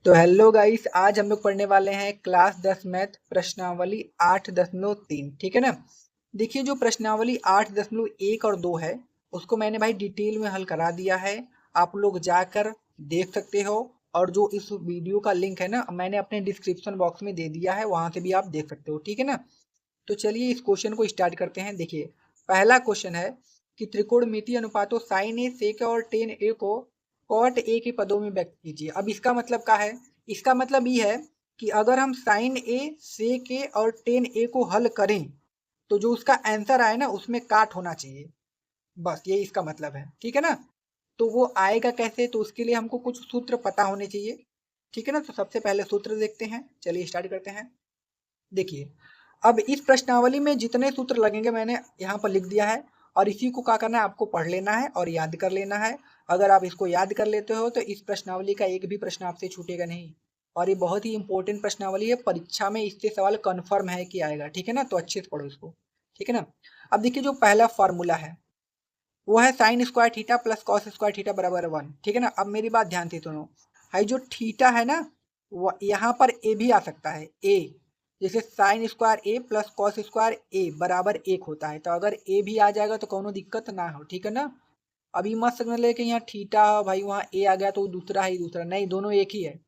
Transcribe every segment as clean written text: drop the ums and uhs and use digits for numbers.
तो hello guys, आज हम लोग पढ़ने वाले हैं क्लास 10 मैथ प्रश्नावली 8.3। ठीक है ना। देखिए, जो प्रश्नावली 8.1 और 2 है उसको मैंने भाई डिटेल में हल करा दिया है। आप लोग जाकर देख सकते हो, और जो इस वीडियो का लिंक है ना मैंने अपने डिस्क्रिप्शन बॉक्स में दे दिया है, वहां से भी आप देख सकते हो। ठीक है ना। तो चलिए इस क्वेश्चन को स्टार्ट करते हैं। देखिए, पहला क्वेश्चन है कि त्रिकोणमितीय अनुपातों साइन ए सेक और टेन ए को कॉट ए के पदों में व्यक्त कीजिए। अब इसका मतलब क्या है? इसका मतलब ये है कि अगर हम साइन ए सेक ए और टेन ए को हल करें तो जो उसका आंसर आए ना उसमें काट होना चाहिए। बस यही इसका मतलब है। ठीक है ना। तो वो आएगा कैसे? तो उसके लिए हमको कुछ सूत्र पता होने चाहिए। ठीक है ना। तो सबसे पहले सूत्र देखते हैं। चलिए स्टार्ट करते हैं। देखिए, अब इस प्रश्नावली में जितने सूत्र लगेंगे मैंने यहाँ पर लिख दिया है, और इसी को क्या करना है, आपको पढ़ लेना है और याद कर लेना है। अगर आप इसको याद कर लेते हो तो इस प्रश्नावली का एक भी प्रश्न आपसे छूटेगा नहीं। और ये बहुत ही इंपॉर्टेंट प्रश्नावली है, परीक्षा में इससे सवाल कन्फर्म है कि आएगा। ठीक है ना। तो अच्छे से पढ़ो इसको। ठीक है ना। अब देखिए, जो पहला फॉर्मूला है वो है sign square theta plus cos square theta बराबर 1। ठीक है ना। अब मेरी बात ध्यान से सुनो। हाई जो थीटा है ना, वो यहाँ पर ए भी आ सकता है। ए जैसे sine square A plus cos square ए बराबर 1 होता है, तो अगर ए भी आ जाएगा तो कोनो दिक्कत ना हो। ठीक है ना। अभी मत समझ ले कि यहाँ थीटा भाई वहाँ ए आ गया तो दूसरा ही दूसरा, नहीं, दोनों एक ही है।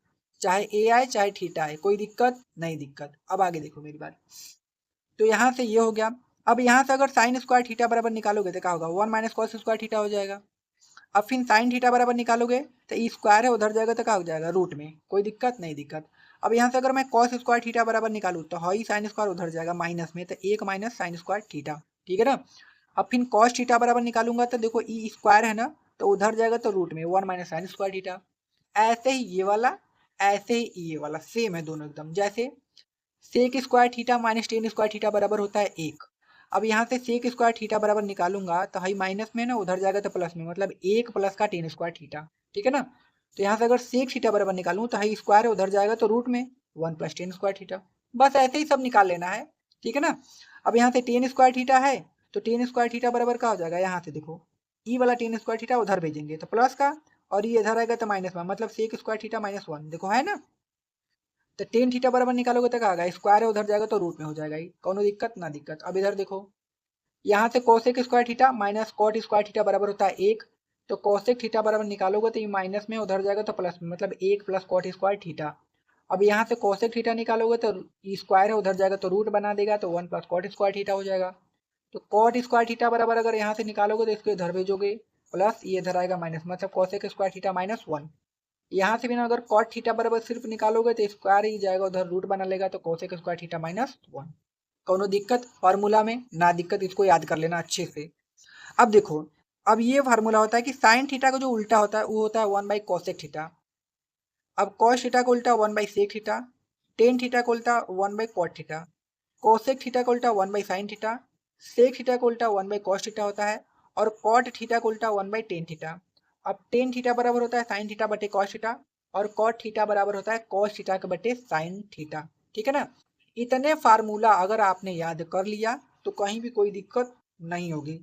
चाहे ए आए चाहे थीटा आए, कोई दिक्कत नहीं। दिक्कत अब आगे देखो मेरी बात। तो यहाँ से ये हो गया। अब यहाँ से अगर साइन स्क्वायर थीटा बराबर निकालोगे तो क्या होगा? 1 माइनस कॉस स्क्वायर थीटा हो जाएगा। अब फिर साइन थीटा बराबर निकालोगे तो ई स्क्वायर है उधर जाएगा तो क्या हो जाएगा? रूट में। कोई दिक्कत नहीं। दिक्कत। अब यहाँ से अगर मैं कॉस स्क्वायर थीटा बराबर निकालूँ तो हाई साइन स्क्वायर उधर जाएगा माइनस में, तो 1 माइनस साइन स्क्वायर थीटा। ठीक है ना। अब फिर कॉस थीटा बराबर निकालूंगा तो देखो ई स्क्वायर है ना, तो उधर जाएगा तो रूट में 1 माइनस साइन स्क्वायर थीटा। ऐसे ही ये वाला, ऐसे ही ये वाला सेम है दोनों एकदम। जैसे sec square theta minus tan square theta बराबर होता है 1। अब यहाँ से सेक स्क्वायर थीटा बराबर निकालूंगा तो हाई माइनस में ना उधर जाएगा तो प्लस में, मतलब 1 प्लस का टेन स्क्वायर थीटा। ठीक है ना। तो यहाँ से अगर सेक थीटा बराबर निकालूं तो हाई स्क्वायर है उधर जाएगा तो रूट में 1 प्लस टेन स्क्वायर थीटा। बस ऐसे ही सब निकाल लेना है। ठीक है ना। अब यहाँ से टेन स्क्वायर थीटा है तो टेन स्क्वायर थीटा बराबर क्या हो जाएगा? यहाँ से देखो, ई वाला टेन स्क्वायर थीटा उधर भेजेंगे तो प्लस का, और ये इधर आएगा तो माइनस में, मतलब सेक स्क्वायर थीटा माइनस 1। देखो है ना। तो टेन थीटा बराबर निकालोगे तो क्या आएगा? स्क्वायर है उधर जाएगा तो रूट में हो जाएगा ही। कोनो दिक्कत ना दिक्कत। अब इधर देखो, यहाँ से cosec square theta minus cot square theta बराबर होता है 1। तो कोसेक थीटा बराबर निकालोगे तो ये माइनस में उधर जाएगा तो प्लस में, मतलब 1 प्लस कॉट स्क्वायर थीटा। अब यहाँ से कोसेक थीटा निकालोगे तो स्क्वायर है उधर जाएगा तो रूट बना देगा, तो 1 प्लस कॉट स्क्वायर थीटा हो जाएगा। तो कॉट स्क्वायर थीटा बराबर अगर यहाँ से निकालोगे तो इसको इधर भेजोगे प्लस, ये इधर आएगा माइनस, मतलब कोसेक स्क्वायर थीटा माइनस 1। यहाँ से भी ना अगर कॉट थीटा बराबर सिर्फ निकालोगे तो स्क्वायर ही जाएगा उधर, रूट बना लेगा, तो कोसेक स्क्वायर थीटा माइनस 1। कोनो दिक्कत फार्मूला में ना? दिक्कत। इसको याद कर लेना अच्छे से। अब देखो, अब ये फार्मूला होता है कि साइन थीटा का जो उल्टा होता है वो होता है 1 बाई कोसेक थीटा। अब कॉस थीटा का उल्टा 1 by sec theta. Tan theta का उल्टा 1 by cot theta. Cosec theta का उल्टा 1 by sine theta. Sec theta का उल्टा 1 बाई कॉस थीटा होता है। और कॉट थीटा का उल्टा 1 बाई टेन थीटा। अब टेन थीटा बराबर होता है साइन थीटा बटे कॉस थीटा, और कॉट थीटा बराबर होता है कॉस थीटा के बटे साइन थीटा। ठीक है ना। इतने फार्मूला अगर आपने याद कर लिया तो कहीं भी कोई दिक्कत नहीं होगी।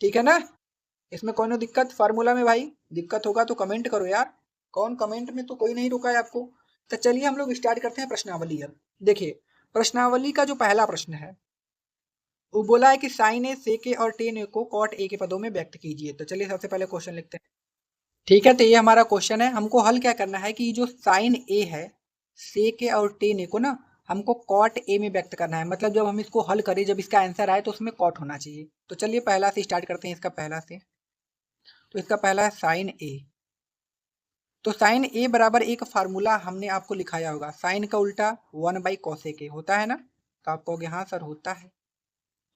ठीक है ना। इसमें कोनो दिक्कत फार्मूला में भाई? दिक्कत होगा तो कमेंट करो यार। कौन कमेंट में तो कोई नहीं रुका है आपको। तो चलिए हम लोग स्टार्ट करते हैं प्रश्नावली। अब देखिए, प्रश्नावली का जो पहला प्रश्न है वो बोला है कि साइन ए सेक ए और टेन ए को कॉट ए के पदों में व्यक्त कीजिए। तो चलिए सबसे पहले क्वेश्चन लिखते हैं। ठीक है। तो ये हमारा क्वेश्चन है। हमको हल क्या करना है कि जो साइन ए है, सेक ए और टेन ए को ना हमको कॉट ए में व्यक्त करना है। मतलब जब हम इसको हल करें, जब इसका आंसर आए तो उसमें कॉट होना चाहिए। तो चलिए पहला से स्टार्ट करते हैं। इसका पहला से, तो इसका पहला है साइन ए। तो साइन ए बराबर एक फार्मूला हमने आपको लिखाया होगा, साइन का उल्टा 1 बाई कॉसेक ए होता है ना। तो आप कहोगे हाँ सर होता है।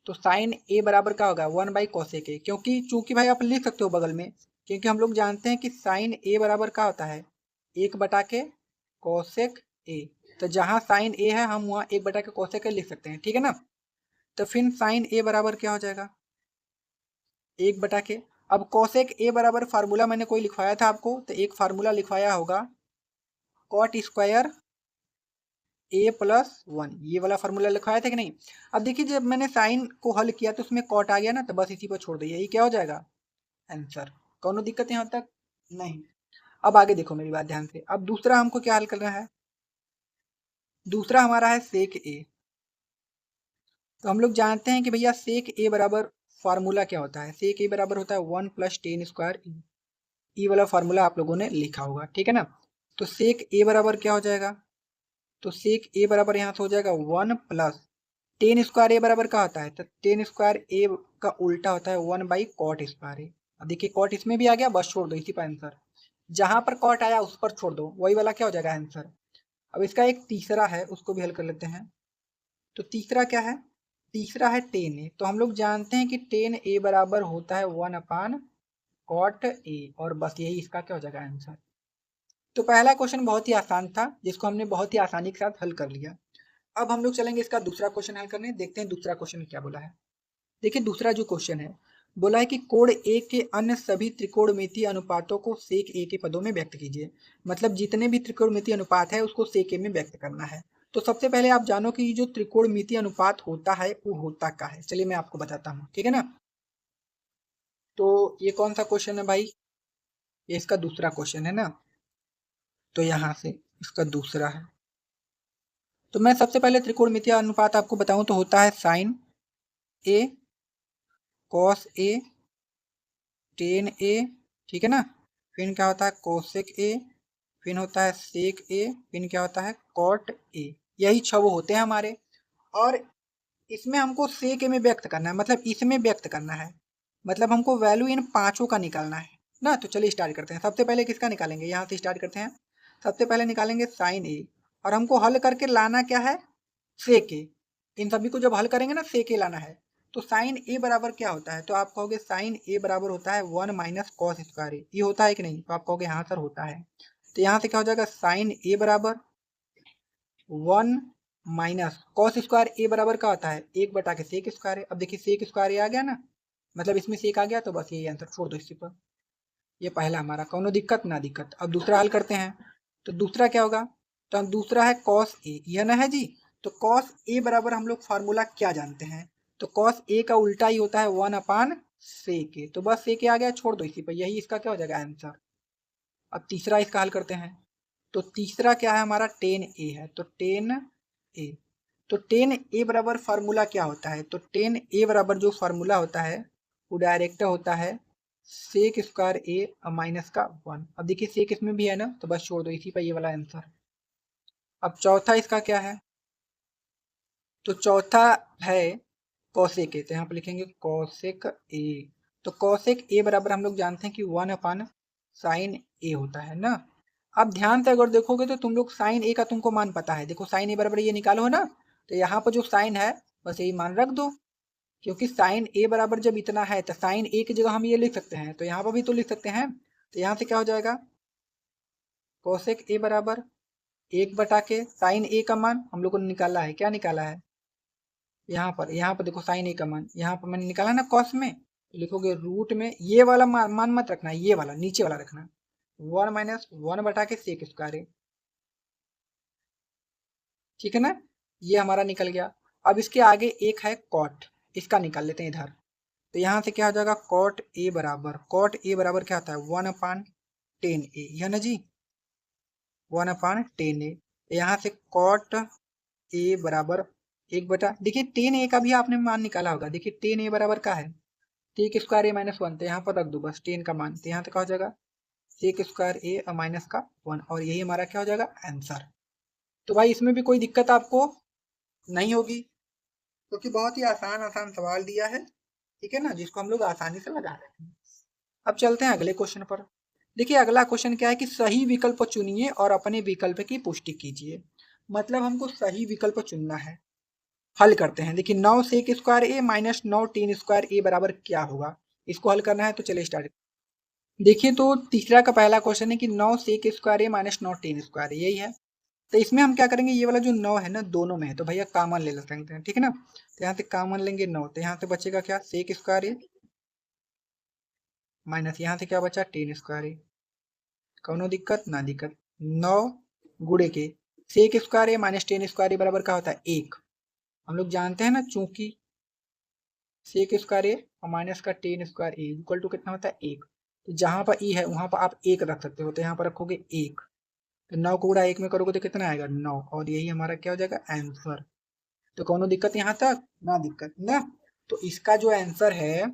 तो साइन ए बराबर क्या होगा? 1 बाई कॉसेक ए, क्योंकि चूंकि भाई आप लिख सकते हो बगल में, क्योंकि हम लोग जानते हैं कि साइन ए बराबर क्या होता है? 1 बटा के कॉसेक ए। तो जहाँ साइन ए है हम वहाँ 1 बटा के कॉसेक ए लिख सकते हैं। ठीक है ना। तो फिर साइन ए बराबर क्या हो जाएगा? 1 बटा के, अब कॉसेक ए बराबर फार्मूला मैंने कोई लिखवाया था आपको, तो एक फार्मूला लिखवाया होगा कॉट स्क्वायर ए प्लस 1, ये वाला फार्मूला लिखवाया था कि नहीं? अब देखिए, जब मैंने साइन को हल किया तो उसमें कॉट आ गया ना, तो बस इसी पर छोड़ दिया, यही क्या हो जाएगा? आंसर। कोनो दिक्कत यहाँ तक नहीं। अब आगे देखो मेरी बात ध्यान से। अब दूसरा हमको क्या हल करना है, दूसरा हमारा है सेक ए। तो हम लोग जानते हैं कि भैया सेक ए बराबर फार्मूला क्या होता है, सेक ए बराबर होता है 1 + tan स्क्वायर ई वाला फार्मूला आप लोगों ने लिखा होगा, ठीक है ना। तो सेक ए बराबर क्या हो जाएगा, तो सेक ए बराबर यहाँ से हो जाएगा 1 + tan स्क्वायर ए बराबर क्या होता है, तो tan स्क्वायर ए का उल्टा होता है 1/cot स्क्वायर ए। अब देखिए कॉट इसमें भी आ गया, बस छोड़ दो इसी पर आंसर, जहां पर कॉट आया उस पर छोड़ दो, वही वाला क्या हो जाएगा आंसर। अब इसका एक तीसरा है, उसको भी हल कर लेते हैं। तो तीसरा क्या है, तीसरा है टेन ए। तो हम लोग जानते हैं कि टेन ए बराबर होता है 1/cot ए, और बस यही इसका क्या हो जाएगा आंसर। तो पहला क्वेश्चन बहुत ही आसान था, जिसको हमने बहुत ही आसानी के साथ हल कर लिया। अब हम लोग चलेंगे इसका दूसरा क्वेश्चन हल करने, देखते हैं दूसरा क्वेश्चन क्या बोला है। देखिए दूसरा जो क्वेश्चन है, बोला है कि कोण ए के अन्य सभी त्रिकोणमितीय अनुपातों को सेक ए के पदों में व्यक्त कीजिए। मतलब जितने भी त्रिकोणमितीय अनुपात है उसको सेक ए में व्यक्त करना है। तो सबसे पहले आप जानो कि जो त्रिकोणमितीय अनुपात होता है वो होता क्या है, चलिए मैं आपको बताता हूँ, ठीक है ना। तो ये कौन सा क्वेश्चन है भाई, ये इसका दूसरा क्वेश्चन है ना। तो यहाँ से इसका दूसरा है। तो मैं सबसे पहले त्रिकोणमितीय अनुपात आपको बताऊं तो होता है sign A, cos A, ten ए, ठीक है ना। फिर क्या होता है कोसेक ए, फिर होता है सेक ए, फिर क्या होता है कॉट ए। यही छह होते हैं हमारे, और इसमें हमको सेक ए में व्यक्त करना है, मतलब इसमें व्यक्त करना है, मतलब हमको वैल्यू इन पांचों का निकालना है ना। तो चलिए स्टार्ट करते हैं। सबसे पहले किसका निकालेंगे, यहाँ से स्टार्ट करते हैं। सबसे पहले निकालेंगे साइन ए, और हमको हल करके लाना क्या है, सेक ए। इन सभी को जब हल करेंगे ना सेक ए लाना है। तो साइन ए बराबर क्या होता है, तो आप कहोगे साइन ए बराबर होता है 1 - cos स्क्वायर ए। ये होता है कि नहीं, तो आप कहोगे हाँ सर होता है। तो यहाँ से क्या हो जाएगा, साइन ए बराबर 1 - cos स्क्वायर ए बराबर क्या होता है, 1 के सेक स्क्वायर है। अब देखिए सेक स्क्वायर ए आ गया ना, मतलब इसमें सेक आ गया, तो बस यही आंसर, छोड़ दो इसी पर। ये पहला हमारा, कोनो दिक्कत ना दिक्कत। अब दूसरा हल करते हैं। तो दूसरा क्या होगा, तो दूसरा है कॉस ए, यह ना है जी। तो कॉस ए बराबर हम लोग फार्मूला क्या जानते हैं, तो कॉस ए का उल्टा ही होता है 1/sec ए। तो बस sec ए आ गया, छोड़ दो इसी पर, यही इसका क्या हो जाएगा आंसर। अब तीसरा इसका हल करते हैं। तो तीसरा क्या है हमारा, टेन ए है। तो टेन ए, तो टेन ए बराबर फार्मूला क्या होता है, तो टेन ए बराबर जो फार्मूला होता है वो डायरेक्ट होता है सेक स्क्वायर ए माइनस का 1। अब देखिए सेक इसमें भी है ना, तो बस छोड़ दो इसी पर, ये वाला आंसर। अब चौथा इसका क्या है, तो चौथा है कौशिक ए। तो यहाँ पर लिखेंगे कौशिक ए। तो कौशिक ए बराबर हम लोग जानते हैं कि 1/sin ए होता है ना। अब ध्यान से अगर देखोगे तो तुम लोग साइन ए का तुमको मान पता है, देखो साइन ए बराबर ये निकालो ना, तो यहाँ पर जो साइन है बस यही मान रख दो, क्योंकि साइन ए बराबर जब इतना है तो साइन ए की जगह हम ये लिख सकते हैं, तो यहाँ पर भी तो लिख सकते हैं। तो यहाँ से क्या हो जाएगा, कोसेक ए बराबर 1 के साइन ए का मान हम लोगों ने निकाला है, क्या निकाला है, यहाँ पर देखो साइन ए का मान यहाँ पर मैंने निकाला ना कॉस में, तो लिखोगे रूट में ये वाला मान मत रखना, ये वाला नीचे वाला रखना, 1 - 1 के सेक स्क्वायर ए, ठीक है ना। ये हमारा निकल गया। अब इसके आगे एक है कॉट, इसका निकाल लेते हैं इधर। तो यहाँ से क्या हो जाएगा, कॉट ए बराबर, कॉट ए बराबर क्या होता है 1/10 ए, यह ना जी 1/10 ए। यहाँ से कॉट ए बराबर 1 देखिए 10 ए का भी आपने मान निकाला होगा। देखिए 10 ए बराबर क्या है, सेक स्क्वायर ए -1, तो यहाँ पर रख दो बस 10 का मान। तो यहाँ से क्या हो जाएगा, सेक स्क्वायर ए माइनस का 1, और यही हमारा क्या हो जाएगा आंसर। तो भाई इसमें भी कोई दिक्कत आपको नहीं होगी, क्योंकि बहुत ही आसान आसान सवाल दिया है, ठीक है ना, जिसको हम लोग आसानी से लगा रहे हैं। अब चलते हैं अगले क्वेश्चन पर। देखिए अगला क्वेश्चन क्या है कि सही विकल्प चुनिए और अपने विकल्प की पुष्टि कीजिए। मतलब हमको सही विकल्प चुनना है। हल करते हैं। देखिए 9 सेक स्क्वायर ए -9 टेन स्क्वायर ए बराबर क्या होगा, इसको हल करना है। तो चलिए स्टार्ट। देखिए तो तीसरा का पहला क्वेश्चन है कि 9 सेक स्क्वायर ए -9 टेन स्क्वायर, यही है। तो इसमें हम क्या करेंगे, ये वाला जो 9 है ना दोनों में है, तो भैया कॉमन ले लेते हैं, ठीक है ना। तो यहाँ से कॉमन लेंगे 9, तो यहाँ से बचेगा क्या, सेक स्क्वायर ए माइनस यहाँ से क्या बचा 10 स्क्वायर ए। कौनो दिक्कत ना दिक्कत। 9 गुड़े के सेक स्क्वायर ए -10 स्क्वायर ए बराबर क्या होता है 1। हम लोग जानते हैं ना, चूंकि सेक स्क्वायर ए और माइनस का 10 स्क्वायर ए इक्वल टू कितना होता है 1। तो जहाँ पर ई है वहाँ पर आप एक रख सकते हो, तो यहाँ पर रखोगे एक, तो 9 को गुणा 1 में करोगे तो कितना आएगा 9, और यही हमारा क्या हो जाएगा आंसर। तो कोनो दिक्कत यहाँ तक? ना दिक्कत ना। तो इसका जो आंसर है,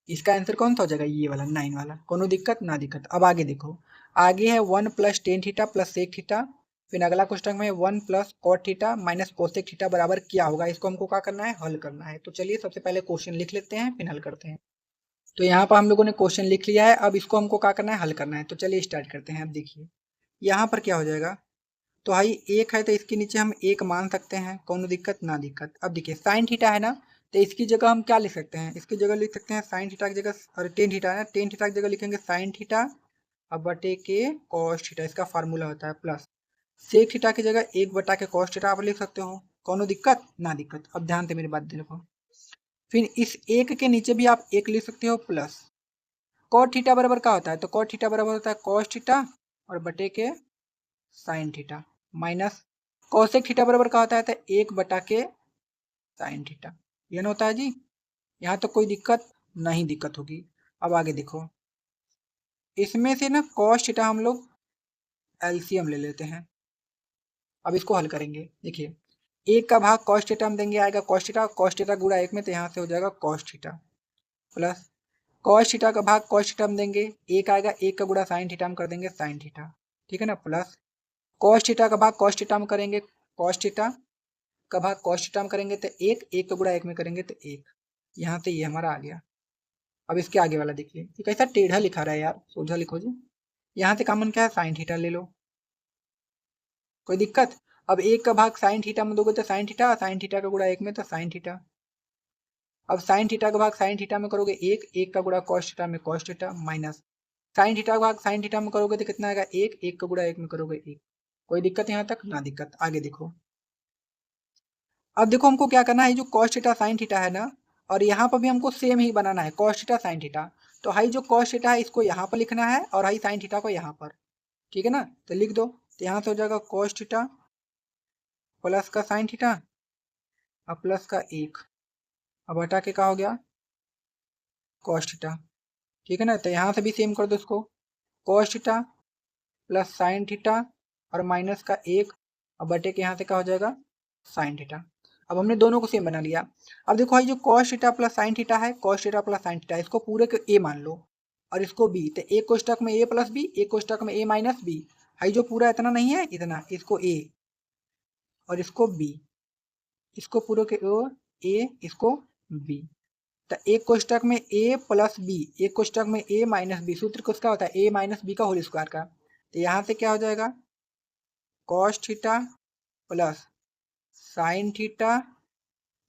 इसका आंसर कौन सा हो जाएगा, ये वाला 9 वाला। कोनो दिक्कत? ना दिक्कत। अब आगे देखो, आगे है 1 plus tan theta plus sec theta, फिर अगला क्वेश्चन में 1 plus cot theta minus cosec theta बराबर क्या होगा, इसको हमको क्या करना है, हल करना है। तो चलिए सबसे पहले क्वेश्चन लिख लेते हैं, फिर हल करते हैं। तो यहाँ पर हम लोगों ने क्वेश्चन लिख लिया है, अब इसको हमको क्या करना है, हल करना है। तो चलिए स्टार्ट करते हैं। अब देखिए यहाँ पर क्या हो जाएगा, तो भाई एक है तो इसके नीचे हम एक मान सकते हैं, कौन दिक्कत? ना दिक्कत। अब देखिए साइन थीटा है ना, तो इसकी जगह हम क्या लिख सकते हैं, इसकी जगह लिख सकते हैं साइन थीटा की जगह, और टेन थीटा है ना, टेन थीटा की जगह लिखेंगे साइन थीटा, अब बटे के कॉस थीटा, इसका फार्मूला होता है प्लस सेक थीटा की जगह एक बटा के कॉस थीटा आप लिख सकते हो, कौन दिक्कत? ना दिक्कत। अब ध्यान से मेरी बात देखो, फिर इस एक के नीचे भी आप एक लिख सकते हो प्लस कॉट थीटा बराबर क्या होता है, तो कॉट थीटा बराबर होता है कॉस थीटा और बटे के sign theta minus cosec theta बराबर क्या होता है, तो एक बटा के साइन थीटा, ये ना होता है जी। यहाँ तो कोई दिक्कत नहीं, दिक्कत होगी। अब आगे देखो, इसमें से ना कॉस थीटा हम लोग एलसीएम ले लेते हैं। अब इसको हल करेंगे। देखिए एक का भाग कॉस थीटा हम देंगे, आएगा कॉस थीटा गुणा एक में, तो यहाँ से हो जाएगा cos theta plus cos theta का भाग कॉस थीटा हम देंगे, एक आएगा, एक का गुणा साइन थीटा हम कर देंगे साइन थीटा, ठीक है ना, प्लस कॉस थीटा का भाग कॉस थीटा में करेंगे, कॉस थीटा का भाग कॉस थीटा में करेंगे तो एक, एक का गुणा एक में करेंगे तो एक, यहाँ से ये हमारा आ गया। अब इसके आगे वाला देखिए, ये कैसा टेढ़ा लिखा रहा है यार, सोझा लिखो जी। यहाँ से कॉमन क्या है, साइन थीटा ले लो, कोई दिक्कत? अब एक का भाग साइन थीटा में दोगे तो साइन थीटा, साइन थीटा का गुणा एक में तो साइन थीटा। अब साइन थीटा का भाग साइन थीटा में करोगे एक, एक का गुणा कॉस थीटा में cos theta minus sine theta का भाग साइन थीटा में करोगे तो कितना आएगा एक, एक का गुणा एक में करोगे एक। कोई दिक्कत यहाँ तक? ना दिक्कत। आगे देखो, अब देखो हमको क्या करना है, जो कॉस थीटा साइन थीटा है ना, और यहाँ पर भी हमको सेम ही बनाना है, कॉस थीटा साइन थीटा। तो हाई जो कॉस थीटा है इसको यहाँ पर लिखना है, और हाई साइन थीटा को यहाँ पर, ठीक है ना, तो लिख दो। तो यहाँ से हो जाएगा कॉस थीटा प्लस का साइन थीटा और प्लस का एक, अब हटा के क्या हो गया कॉस थीटा, ठीक है ना। तो यहाँ से भी सेम कर दो इसको, cos theta plus sine theta और माइनस का एक, अब बटे के यहाँ से क्या हो जाएगा साइन थीटा। अब हमने दोनों को सेम बना लिया। अब देखो भाई जो cos theta plus sine theta है, cos theta plus sine theta, इसको पूरे को ए मान लो और इसको बी, तो एक कोष्टक में ए प्लस बी, एक कोष्टक में ए माइनस बी। भाई जो पूरा इतना नहीं है, इतना, इसको ए और इसको बी, इसको पूरे के ओ ए, इसको बी। तो एक कोष्टक में ए प्लस बी, एक कोष्टक में ए माइनस बी, सूत्र किसका होता है ए माइनस बी का होल स्क्वायर का। तो यहाँ से क्या हो जाएगा cos theta plus sine theta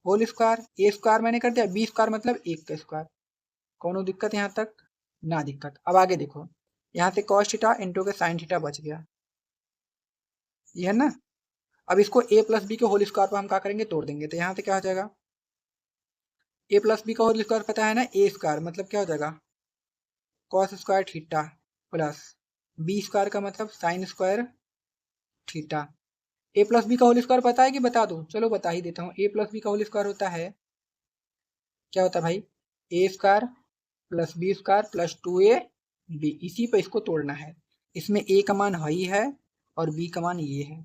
whole square, A square मैंने कर दिया, बी स्क्वायर मतलब एक का स्क्वायर। कौन दिक्कत यहाँ तक? ना दिक्कत। अब आगे देखो, यहाँ से कॉस थीटा इंटू के साइन थीटा बच गया, ये है ना। अब इसको ए प्लस बी के होल स्क्वायर पर हम क्या करेंगे, तोड़ देंगे। तो यहाँ से क्या हो जाएगा, ए प्लस बी का होल स्क्वायर पता है ना, ए स्क्वायर मतलब क्या हो जाएगा cos square theta plus B square का मतलब sine square theta. A plus B का होल स्क्वायर पता है कि बता दो? चलो बता ही देता हूँ। ए प्लस बी का होल स्क्वायर होता है, क्या होता है भाई, A square plus B square plus two A B. इसी पे इसको तोड़ना है। इसमें ए का मान हाई है और बी का मान ये है।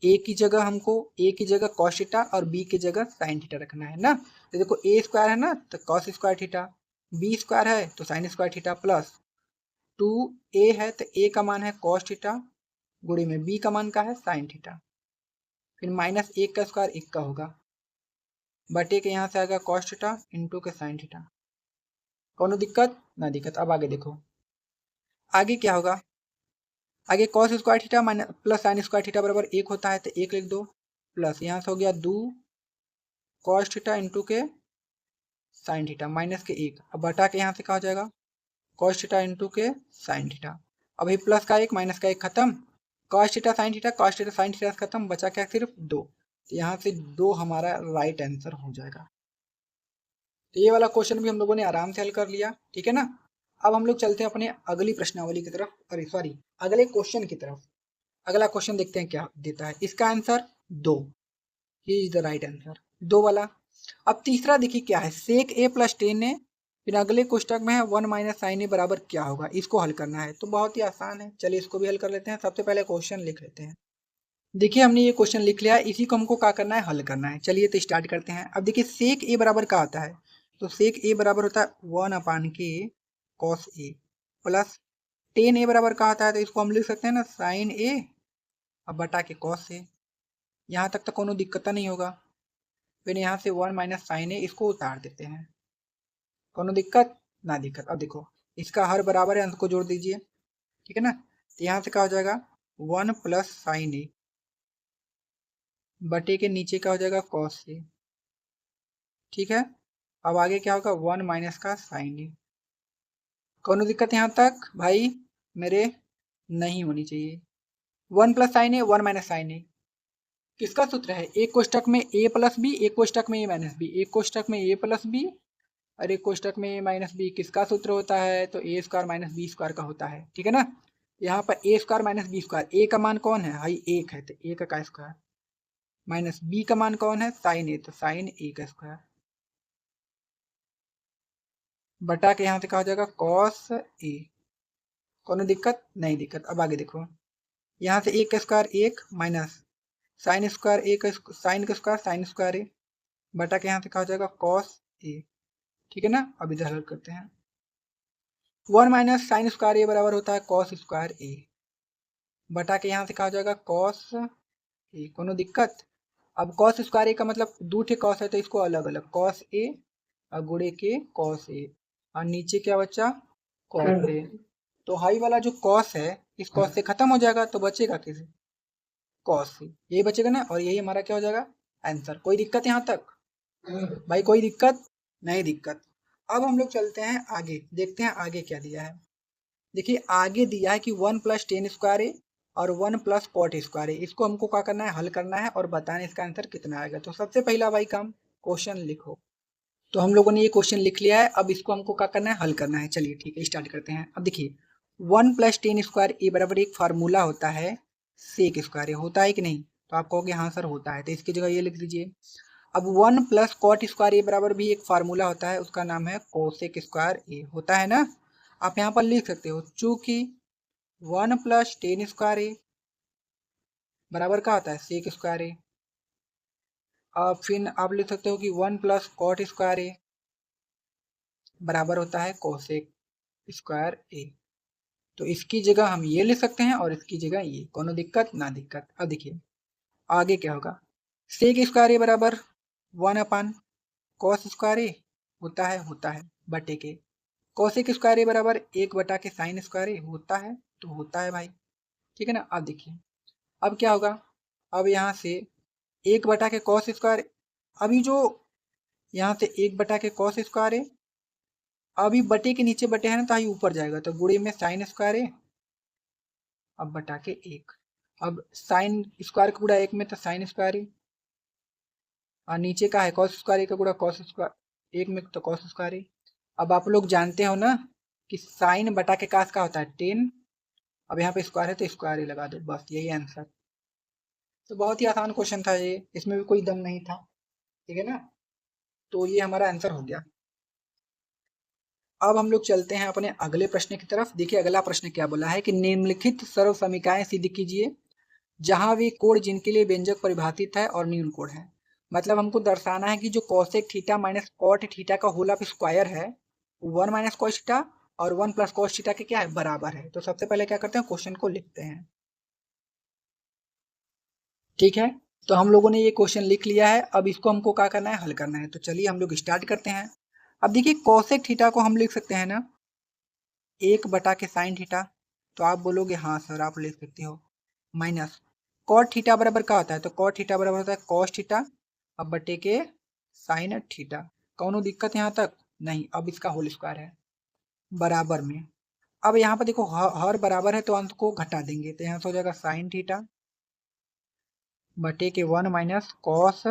ए की जगह हमको, ए की जगह कॉस थीटा और बी की जगह साइन थीटा रखना है ना। तो देखो ए स्क्वायर है ना, तो cos square theta, B square है तो sine square theta plus two A है तो ए का मान है कॉस थीटा, गुणे में बी का मान का है साइन थीटा, फिर माइनस एक का स्क्वायर एक का होगा, बटे के यहाँ से आएगा कॉस थीटा इंटू के साइन थीटा। कौन दिक्कत? ना दिक्कत। अब आगे देखो, आगे क्या होगा, आगे cos square theta minus plus sign square theta बराबर एक होता है, तो एक लिख दो, प्लस यहाँ से हो गया दो कॉस थीटा इंटू के साइन थीटा माइनस के एक, अब बटा के यहाँ से क्या हो जाएगा कॉस थीटा इंटू के साइन थीटा। अब ये प्लस का एक माइनस का एक खत्म, cos theta sine theta, cos theta sine theta खत्म, बचा क्या सिर्फ दो। तो यहाँ से दो हमारा राइट आंसर हो जाएगा। तो ये वाला क्वेश्चन भी हम लोगों ने आराम से हल कर लिया, ठीक है ना। अब हम लोग चलते हैं अपने अगली प्रश्नावली की तरफ, अरे सॉरी अगले क्वेश्चन की तरफ। अगला क्वेश्चन देखते हैं क्या देता है। इसका आंसर दो, ये इज द राइट आंसर, दो वाला। अब तीसरा देखिए क्या है, सेक ए प्लस टेन ए फिर अगले कोष्टक में है 1 माइनस साइन ए बराबर क्या होगा, इसको हल करना है। तो बहुत ही आसान है, चलिए इसको भी हल कर लेते हैं। सबसे पहले क्वेश्चन लिख लेते हैं। देखिए हमने ये क्वेश्चन लिख लिया है, इसी को हमको क्या करना है, हल करना है। चलिए तो स्टार्ट करते हैं। अब देखिए सेक ए बराबर क्या होता है, तो सेक ए बराबर होता है 1/k cos A plus ten ए बराबर क्या होता है, तो इसको हम लिख सकते हैं ना साइन ए अब बटा के कॉस ए। यहाँ तक तो कोनो दिक्कत नहीं होगा। फिर यहाँ से 1 माइनस साइन ए इसको उतार देते हैं, कोनो दिक्कत ना दिक्कत। अब देखो इसका हर बराबर है, अंत को जोड़ दीजिए, ठीक है ना। तो यहाँ से क्या हो जाएगा 1 प्लस साइन ए बटे के नीचे क्या हो जाएगा कॉस ए, ठीक है। अब आगे क्या होगा 1 माइनस का साइन ए। कोनो दिक्कत यहाँ तक भाई मेरे नहीं होनी चाहिए। 1 प्लस साइन ए 1 माइनस साइन ए किसका सूत्र है, एक कोष्टक में ए प्लस बी, एक कोष्टक में ए माइनस बी, एक कोष्टक में ए प्लस बी और एक कोष्टक में ए माइनस बी। किसका सूत्र होता है, तो ए स्क्वायर माइनस बी स्क्वायर का होता है, ठीक है ना। यहाँ पर ए स्क्वायर माइनस बी स्क्वायर, ए का मान कौन है भाई एक है, तो ए का स्क्वायर माइनस बी का मान कौन है साइन ए, तो साइन ए का स्क्वायर बटा के यहाँ से कहा जाएगा कॉस ए। कोनो दिक्कत नहीं दिक्कत। अब आगे देखो यहाँ से एक का स्क्वायर एक माइनस साइन स्क्वायर ए का साइन का स्क्वायर साइन स्क्वायर ए बटा के यहाँ से कहा जाएगा कॉस ए, ठीक है ना। अब इधर हल करते हैं। 1 माइनस साइन स्क्वायर ए बराबर होता है कॉस स्क्वायर ए बटा के यहाँ से कहा जाएगा कॉस ए, कोनो दिक्कत। अब कॉस स्क्वायर ए का मतलब दो ठे कॉस है, तो इसको अलग अलग कॉस ए और गुणे के कॉस ए और नीचे क्या बचा कॉस ए। तो हाई वाला जो कॉस है इस कॉस से खत्म हो जाएगा, तो बचेगा किसे कॉस से, यही बचेगा ना। और यही हमारा क्या हो जाएगा आंसर। कोई दिक्कत यहाँ तक भाई, कोई दिक्कत नहीं दिक्कत। अब हम लोग चलते हैं आगे, देखते हैं आगे क्या दिया है। देखिए आगे दिया है कि 1 प्लस टेन स्क्वायर ए और 1 प्लस कॉट स्क्वायर ए, इसको हमको क्या करना है हल करना है और बताना इसका आंसर कितना आएगा। तो सबसे पहला भाई काम क्वेश्चन लिखो। तो हम लोगों ने ये क्वेश्चन लिख लिया है, अब इसको हमको क्या करना है हल करना है। चलिए ठीक है स्टार्ट करते हैं। अब देखिए 1 प्लस टेन स्क्वायर ए बराबर एक फार्मूला होता है सेक स्क्वायर ए, होता है कि नहीं, तो आप कहोगे हाँ सर होता है, तो इसकी जगह ये लिख दीजिए। अब 1 प्लस कॉट स्क्वायर ए बराबर भी एक फार्मूला होता है, उसका नाम है कोसेक स्क्वायर ए, होता है ना। आप यहाँ पर लिख सकते हो चूंकि 1 प्लस टेन स्क्वायर ए बराबर का होता है सेक स्क्वायर ए। अब फिर आप लिख सकते हो कि 1 प्लस कॉट स्क्वायर ए बराबर होता है कोसेक स्क्वायर ए। तो इसकी जगह हम ये लिख सकते हैं और इसकी जगह ये, कोनो दिक्कत ना दिक्कत। अब देखिए आगे क्या होगा, सेक स्क्वायर ए बराबर 1 कॉस स्क्वायर ए होता है बटे के कोसेक स्क्वायर ए बराबर 1 के साइन स्क्वायर ए होता है, तो होता है भाई, ठीक है ना। अब देखिए अब क्या होगा, अब यहाँ से 1 के कॉस स्क्वायर, अभी जो यहाँ से 1 के कॉस स्क्वायर है अभी बटे के नीचे बटे है ना, तो ही ऊपर जाएगा, तो गुणे में साइन स्क्वायर है अब बटा के 1। अब साइन स्क्वायर का गुणा 1 में, तो साइन स्क्वायर है और नीचे का है कॉस स्क्वायर का गुणा कॉस स्क्वायर 1 में, तो कॉस स्क्वायर है। अब आप लोग जानते हो ना कि साइन बटा के कास का होता है 10। अब यहाँ पे स्क्वायर है तो स्क्वायर ही लगा दो, बस यही आंसर। तो बहुत ही आसान क्वेश्चन था ये, इसमें भी कोई दम नहीं था, ठीक है ना। तो ये हमारा आंसर हो गया। अब हम लोग चलते हैं अपने अगले प्रश्न की तरफ। देखिए अगला प्रश्न क्या बोला है कि निम्नलिखित सर्व समीकरण सिद्ध कीजिए जहां वे कोण जिनके लिए व्यंजक परिभाषित है और न्यून कोण है। मतलब हमको दर्शाना है कि जो cosec theta minus cot theta का होल ऑफ स्क्वायर है 1 माइनस कॉस थीटा और 1 प्लस कॉस थीटा के क्या है बराबर है। तो सबसे पहले क्या करते हैं क्वेश्चन को लिखते हैं, ठीक है। तो हम लोगों ने ये क्वेश्चन लिख लिया है, अब इसको हमको क्या करना है हल करना है। तो चलिए हम लोग स्टार्ट करते हैं। अब देखिए कोसेक थीटा को हम लिख सकते हैं ना 1 के साइन थीटा, तो आप बोलोगे हाँ सर आप लिख सकते हो, माइनस कॉट थीटा बराबर क्या होता है, तो कॉट थीटा बराबर होता है कॉस थीटा अब बटे के साइन थीटा, कौनो दिक्कत यहाँ तक नहीं। अब इसका होल स्क्वायर है बराबर में। अब यहाँ पर देखो हर बराबर है तो अंत को घटा देंगे, तो यहाँ से हो जाएगा साइन थीटा बटे के 1 माइनस कॉस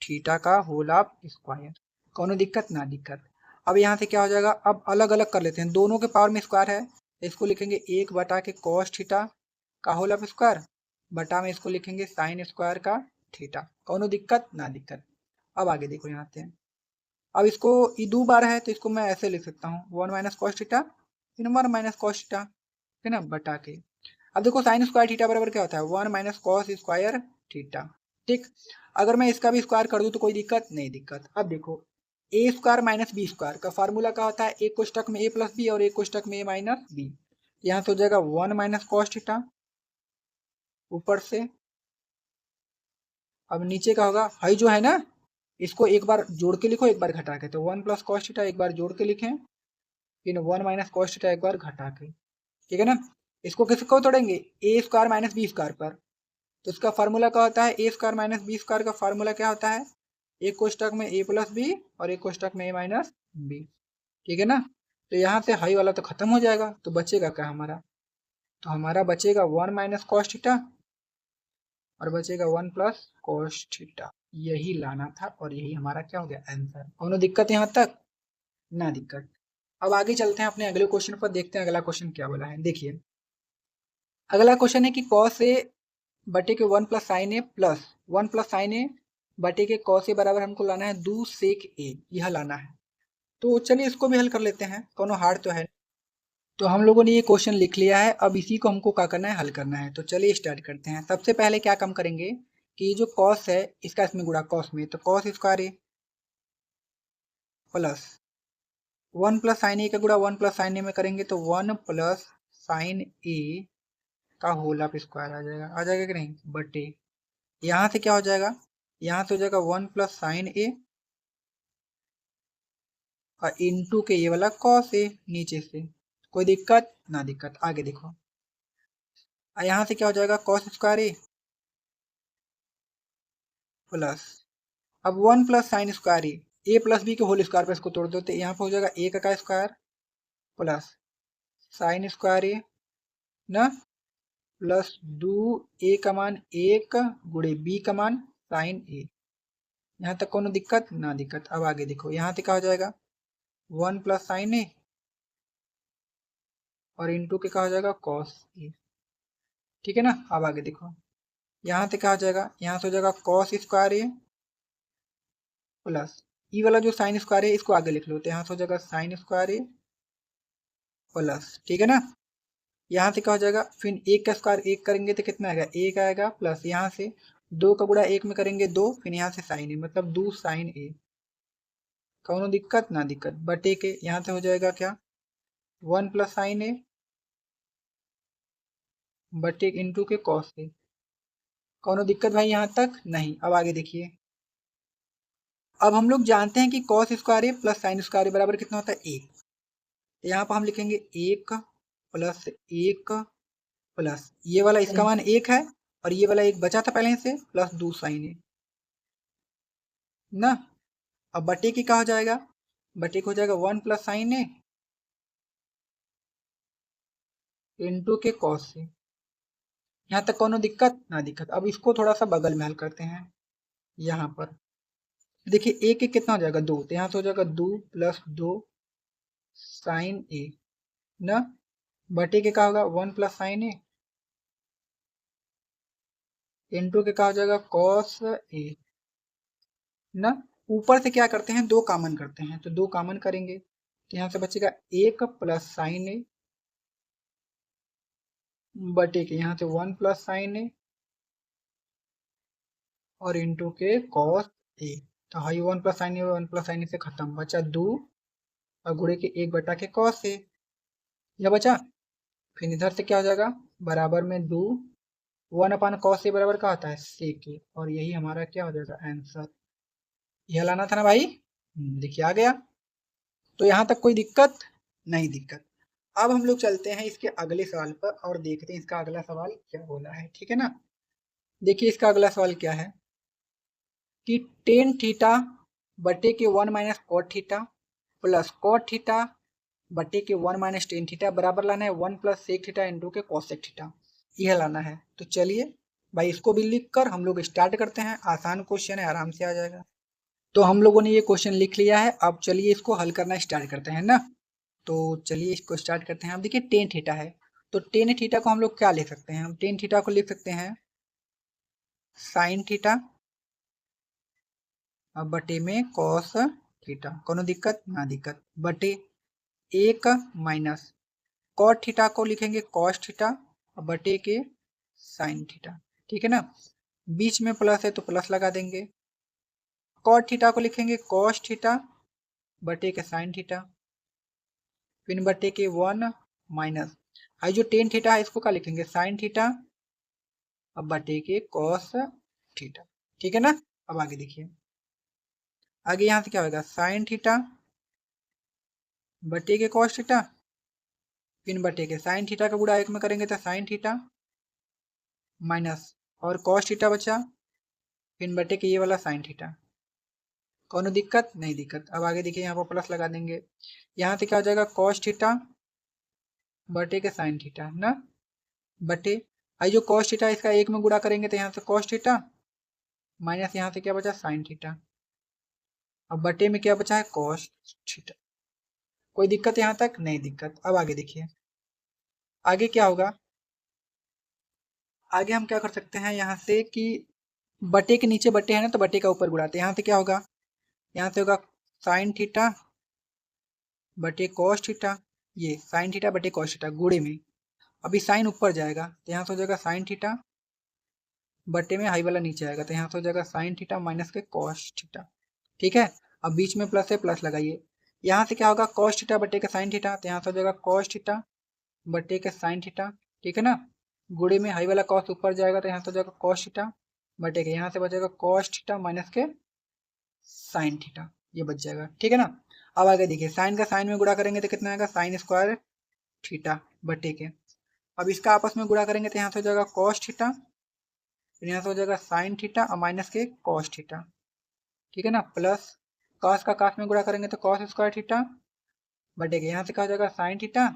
थीटा का होल ऑफ स्क्वायर, कौनो दिक्कत ना दिक्कत। अब यहाँ से क्या हो जाएगा, अब अलग अलग कर लेते हैं, दोनों के पावर में स्क्वायर है, इसको लिखेंगे 1 के कॉस थीटा का होल ऑफ स्क्वायर बटा में इसको लिखेंगे साइन स्क्वायर का थीटा, कौनो दिक्कत ना दिक्कत। अब आगे देखो यहाँ से अब इसको ये 2 बार है तो इसको मैं ऐसे लिख सकता हूँ 1 minus cos theta in 1 minus cos theta, ठीक है ना, बटा के। अब देखो साइन स्क्वायर थीटा बराबर क्या होता है 1 माइनस कॉस स्क्वायर थीटा, ठीक। अगर मैं इसका भी स्क्वायर कर दूं तो कोई दिक्कत नहीं दिक्कत। अब देखो ए स्क्वायर माइनस बी स्क्वायर का फार्मूला क्या होता है, एक कोष्टक में ए प्लस बी और एक कोष्टक में ए माइनस बी। यहाँ से हो जाएगा 1 माइनस कॉस थीटा ऊपर से, अब नीचे का होगा हाई जो है ना, इसको एक बार जोड़ के लिखो एक बार घटा के, तो 1 प्लस कॉस थीटा एक बार जोड़ के लिखें, फिर 1 माइनस कॉस थीटा एक बार घटा के, ठीक है ना। इसको किसको तोड़ेंगे ए स्क्वायर माइनस बी स्क्वायर पर, तो इसका फार्मूला क्या होता है A square minus B square का फार्मूला क्या होता है, एक कोष्टक में ए प्लस बी और एक कोष्टक में ए माइनस बी, ठीक है ना। तो यहाँ से हाई वाला तो खत्म हो जाएगा, तो बचेगा क्या हमारा, तो हमारा बचेगा 1 माइनस कॉस थीटा और बचेगा 1 प्लस कॉस थीटा, यही लाना था और यही हमारा क्या हो गया आंसर। कोनो दिक्कत यहाँ तक, ना दिक्कत। अब आगे चलते हैं अपने अगले क्वेश्चन पर, देखते हैं अगला क्वेश्चन क्या बोला है। देखिए अगला क्वेश्चन है कि कॉस ए बटे के 1 plus sign A plus 1 plus sign ए बटे के कॉस ए बराबर हमको लाना है 2 सेक ए, यह लाना है। तो चलिए इसको भी हल कर लेते हैं, कोनो हार्ड तो है। तो हम लोगों ने ये क्वेश्चन लिख लिया है, अब इसी को हमको क्या करना है, हल करना है। तो चलिए स्टार्ट करते हैं। सबसे पहले क्या काम करेंगे कि जो कॉस है इसका इसमें गुणा कॉस में, तो cos square A plus 1 plus sign ए का गुणा 1 प्लस साइन ए में करेंगे तो 1 प्लस साइन ए का होल ऑफ स्क्वायर आ जाएगा कि नहीं, बटे यहाँ से क्या हो जाएगा, यहाँ से हो जाएगा 1 प्लस साइन ए और इंटू के ये वाला कॉस ए नीचे से, कोई दिक्कत ना दिक्कत। आगे देखो यहाँ से क्या हो जाएगा कॉस स्क्वायर प्लस, अब 1 plus sine square A plus B के होल स्क्वायर पे इसको तोड़ दो तो यहाँ पे हो जाएगा ए का स्क्वायर प्लस साइन स्क्वायर ए ना प्लस 2 ए का मान 1 गुणे बी का मान साइन ए। यहाँ तक कोनो दिक्कत ना दिक्कत। अब आगे देखो यहाँ से क्या हो जाएगा 1 प्लस साइन ए और इंटू के क्या हो जाएगा कॉस ए, ठीक है ना। अब आगे देखो यहाँ से क्या हो जाएगा, यहाँ से हो जाएगा कॉस स्क्वायर ए प्लस ई वाला जो साइन स्क्वायर है इसको आगे लिख लो, तो यहाँ से हो जाएगा साइन स्क्वायर ए प्लस, ठीक है ना। यहाँ से क्या हो जाएगा फिर एक का स्क्वायर एक करेंगे तो कितना आएगा एक आएगा, प्लस यहाँ से 2 का गुणा एक में करेंगे 2, फिर यहाँ से साइन ए मतलब 2 साइन ए, कौनो दिक्कत ना दिक्कत, बटे के यहाँ से हो जाएगा क्या 1 प्लस साइन ए बटे इंटू के कॉस ए, कौनो दिक्कत भाई यहाँ तक नहीं। अब आगे देखिए अब हम लोग जानते हैं कि cos square A plus sine square ए बराबर कितना होता है एक, तो यहाँ पर हम लिखेंगे 1 प्लस 1 प्लस ये वाला इसका मान 1 है और ये वाला एक बचा था पहले से प्लस 2 साइन ए ना। अब बटे की क्या हो जाएगा, बटे को हो जाएगा 1 प्लस साइन ए इंटू के कॉस से, यहाँ तक कोनो दिक्कत ना दिक्कत। अब इसको थोड़ा सा बगल में हल करते हैं। यहाँ पर देखिए एक एक कितना हो जाएगा 2, तो यहाँ से हो जाएगा 2 प्लस 2 साइन ए ना, बटे के क्या होगा 1 प्लस साइन ए इंटू के क्या हो जाएगा कॉस ए ना। ऊपर से क्या करते हैं 2 कॉमन करते हैं, तो 2 कॉमन करेंगे तो यहाँ से बचेगा 1 प्लस साइन ए बटे के यहाँ से 1 प्लस साइन ए और इंटू के कॉस ए, तो हाई 1 प्लस साइन ए 1 प्लस साइन ए से खत्म, बचा 2 और गुणे के 1 बटा के कॉस ए, यह बचा। फिर इधर से क्या हो जाएगा बराबर में 2 1 अपान कॉस ए बराबर क्या होता है सेक ए, और यही हमारा क्या हो जाएगा आंसर, यह लाना था ना भाई। देखिए आ गया, तो यहाँ तक कोई दिक्कत नहीं दिक्कत। अब हम लोग चलते हैं इसके अगले सवाल पर और देखते हैं इसका अगला सवाल क्या बोला है, ठीक है ना। देखिए इसका अगला सवाल क्या है कि टेन थीटा बटे के 1 minus cot theta plus cot theta बटे के 1 माइनस टेन थीटा बराबर लाना है 1 प्लस सेक थीटा इंटू के कॉसेक थीटा, यह लाना है। तो चलिए भाई इसको भी लिख कर हम लोग स्टार्ट करते हैं, आसान क्वेश्चन है आराम से आ जाएगा। तो हम लोगों ने ये क्वेश्चन लिख लिया है, अब चलिए इसको हल करना स्टार्ट करते हैं ना। तो चलिए इसको स्टार्ट करते हैं। अब देखिए टेन थीटा है, तो टेन थीटा को हम लोग क्या लिख सकते हैं, हम टेन थीटा को लिख सकते हैं साइन थीटा बटे में कॉस थीटा, कोनो दिक्कत ना दिक्कत, बटे 1 माइनस कॉट थीटा को लिखेंगे कॉस थीटा बटे के साइन थीटा, ठीक है ना। बीच में प्लस है तो प्लस लगा देंगे, कॉट थीटा को लिखेंगे कॉस थीटा बटे के साइन थीटा, फिर बटे के 1 माइनस आई जो टेन थीटा है इसको क्या लिखेंगे साइन थीटा अब बटे के कॉस थीटा, ठीक है ना। अब आगे देखिए, आगे यहाँ से क्या होगा साइन थीटा बटे के कॉस थीटा, फिर बटे के साइन थीटा का गुणा एक में करेंगे तो साइन थीटा माइनस और कॉस थीटा बचा, फिर बटे के ये वाला साइन थीटा, कोनो दिक्कत नहीं दिक्कत। अब आगे देखिए यहाँ पर प्लस लगा देंगे, यहाँ से क्या हो जाएगा कॉस थीटा बटे के साइन थीटा ना, बटे आई जो कॉस थीटा इसका एक में गुणा करेंगे तो यहाँ से कॉस थीटा माइनस यहाँ से क्या बचा साइन थीटा, अब बटे में क्या बचा है कॉस थीटा, कोई दिक्कत यहाँ तक नहीं दिक्कत। अब आगे देखिए, आगे क्या होगा, आगे हम क्या कर सकते हैं यहाँ से कि बटे के नीचे बटे है ना तो बटे का ऊपर गुणाते हैं, यहाँ से क्या होगा यहाँ से होगा साइन थीटा बटे कॉस थीटा, ये साइन थीटा बटे कॉस थीटा गुणे में, अभी साइन ऊपर जाएगा तो यहाँ से हो जाएगा साइन थीटा बटे में हाई वाला नीचे आएगा तो यहाँ से हो जाएगा साइन थीटा माइनस के कॉस थीटा, ठीक है। अब बीच में प्लस है प्लस लगाइए, यहाँ से क्या होगा कॉस थीटा बटे के साइन थीटा तो यहाँ से हो जाएगा कॉस थीटा बटे के साइन थीटा, ठीक है ना। गुणे में हाई वाला कॉस ऊपर जाएगा तो यहाँ से हो जाएगा कॉस थीटा बटे के यहाँ से बचेगा कॉस थीटा माइनस के साइन थीटा, ये बच जाएगा, ठीक है ना। अब आगे देखिए साइन का साइन में गुणा करेंगे तो कितना आएगा साइन स्क्वायर थीटा बटे के, अब इसका आपस में गुणा करेंगे तो यहाँ से हो जाएगा कॉस थीटा, फिर यहाँ से हो जाएगा साइन थीटा और माइनस के कॉस थीटा, ठीक है ना, प्लस कॉस का कॉस में गुणा करेंगे तो कॉस स्क्वायर थीटा बटे के यहाँ से कहा जाएगा साइन थीटा,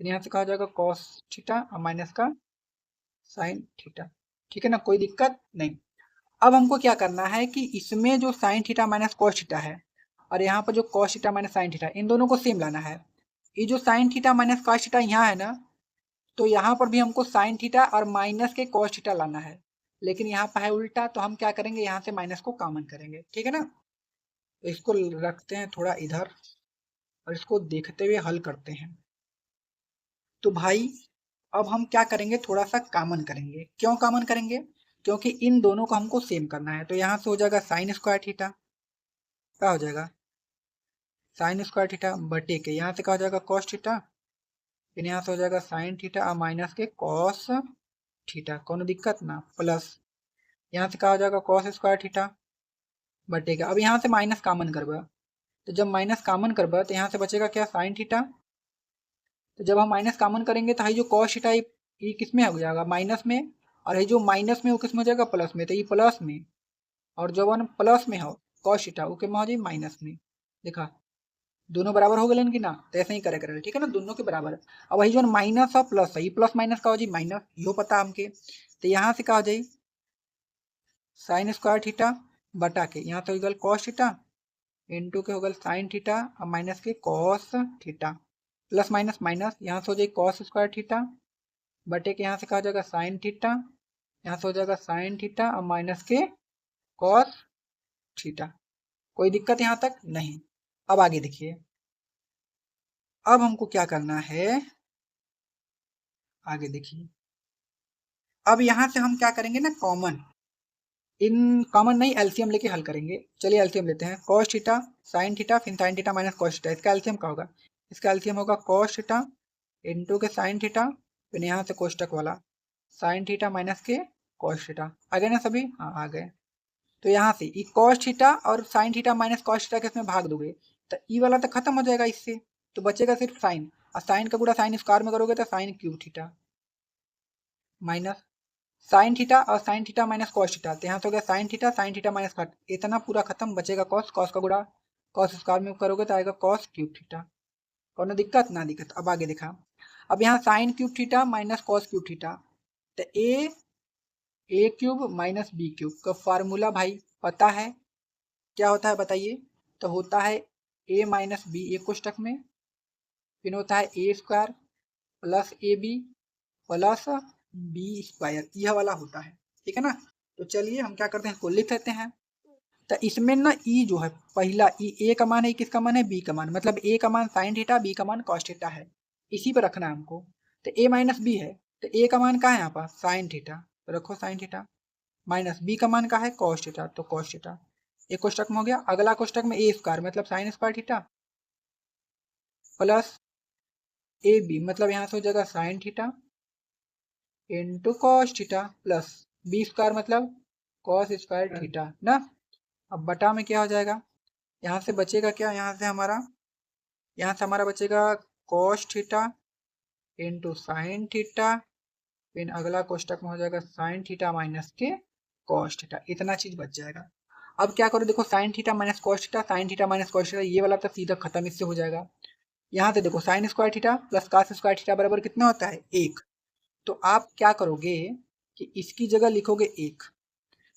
फिर यहाँ से कहा जाएगा कॉस थीटा और माइनस का साइन थीटा, ठीक है ना, कोई दिक्कत नहीं। अब हमको क्या करना है कि इसमें जो sine theta minus cos theta है और यहाँ पर जो cos theta minus sine theta, इन दोनों को सेम लाना है। ये जो sine theta minus cos theta यहाँ है ना, तो यहाँ पर भी हमको साइन थीटा और माइनस के कॉस थीटा लाना है, लेकिन यहाँ पर है उल्टा, तो हम क्या करेंगे यहाँ से माइनस को कॉमन करेंगे, ठीक है ना। तो इसको रखते हैं थोड़ा इधर और इसको देखते हुए हल करते हैं। तो भाई अब हम क्या करेंगे थोड़ा सा कॉमन करेंगे, क्यों कॉमन करेंगे, क्योंकि इन दोनों को हमको सेम करना है। तो यहाँ से हो जाएगा साइन स्क्वायर थीटा, क्या हो जाएगा साइन स्क्वायर थीटा बटे के यहाँ से क्या हो जाएगा कॉस थीटा, फिर यहाँ से हो जाएगा साइन थीटा और माइनस के कॉस थीटा, कोनो दिक्कत ना, प्लस यहाँ से क्या हो जाएगा कॉस स्क्वायर थीटा बटे के, अब यहाँ से माइनस कॉमन करबा, तो जब माइनस कॉमन करबा तो यहाँ से बचेगा क्या साइन थीटा, तो जब हम माइनस कॉमन करेंगे तो ये जो कॉस थीटा ये किस में हो जाएगा माइनस में, और ये जो माइनस में वो किस में हो जाएगा प्लस में, तो ये प्लस में, और जब वन प्लस में हो कॉस थीटा वो कितना हो जाए माइनस में, देखा दोनों बराबर हो गए कि ना, तो ऐसे ही करे करें, ठीक है ना, दोनों के बराबर। अब वही जो माइनस और प्लस है, ये प्लस माइनस का हो जाए माइनस, यो पता हमके, तो यहाँ से क्या हो जाए साइन स्क्वायर थीटा बटा के यहाँ से हो गल कॉस थीटा इनटू के हो गल साइन थीटा और माइनस के cos theta, plus minus minus, यहाँ से हो जाए कॉस स्क्वायर थीटा बटे के यहाँ से क्या हो जाएगा साइन थीटा, यहाँ से हो जाएगा साइन थीटा और माइनस के कॉस थीटा, कोई दिक्कत यहाँ तक नहीं। अब आगे देखिए, अब हमको क्या करना है, आगे देखिए, अब यहाँ से हम क्या करेंगे ना कॉमन, इन कॉमन नहीं एलसीएम लेके हल करेंगे। चलिए एलसीएम लेते हैं, कॉस थीटा साइन थीटा फिर sign theta minus cos theta, इसका एलसीएम क्या होगा, इसका एलसीएम होगा कॉस थीटा इंटू के साइन थीटा, फिर यहाँ से कोष्टक वाला साइन थीटा माइनस के कॉस थीटा, आ गए ना सभी, हाँ आ गए। तो यहाँ से ई कॉस थीटा और sine theta minus cos theta के इसमें भाग दोगे तो ई वाला तो खत्म हो जाएगा इससे, तो बचेगा सिर्फ साइन, और साइन का गुणा साइन स्क्वायर में करोगे तो sine cube theta minus sine theta और sine theta minus cos theta, तो यहाँ से हो गया साइन थीटा माइनस कॉस, इतना पूरा खत्म, बचेगा कॉस, कॉस का गुणा कॉस स्क्वायर में करोगे तो आएगा कॉस क्यूब थीटा, कोनो दिक्कत ना दिक्कत। अब आगे देखा, अब यहाँ sign cube theta minus cos cube theta, तो ए क्यूब माइनस बी क्यूब का फार्मूला भाई पता है क्या होता है बताइए, तो होता है ए माइनस बी एक कोष्टक में, फिर होता है A square plus A B plus B square, यह वाला होता है, ठीक है ना। तो चलिए हम क्या करते हैं इसको लिख लेते हैं, तो इसमें ना ई जो है पहला ई, ए का मान है, किसका मान है, बी का मान, मतलब ए का मान साइन थीटा, बी का मान कॉस थीटा है, इसी पे रखना है हमको। तो ए माइनस बी है, तो ए का मान कहाँ है यहाँ पर साइन थीटा, तो रखो साइन थीटा, माइनस बी का मान कहाँ है कॉस थीटा, तो कॉस थीटा। एक कोष्टक में हो गया, अगला कोष्टक में ए स्क्वायर मतलब sine square theta plus A B, मतलब यहाँ से हो जाएगा sine theta into cos theta plus B square मतलब कॉस स्क्वायर थीटा ना। अब बटा में क्या हो जाएगा, यहाँ से बचेगा क्या, यहाँ से हमारा बचेगा cos theta into sine theta, फिर अगला कोष्टक में हो जाएगा साइन थीटा माइनस के कॉस थीटा, इतना चीज बच जाएगा। अब क्या करो, देखो sign theta minus cos theta, sign theta minus cos theta, ये वाला तो सीधा खत्म, इससे हो जाएगा। यहाँ से देखो sign square theta plus cos square theta बराबर कितना होता है 1, तो आप क्या करोगे कि इसकी जगह लिखोगे 1,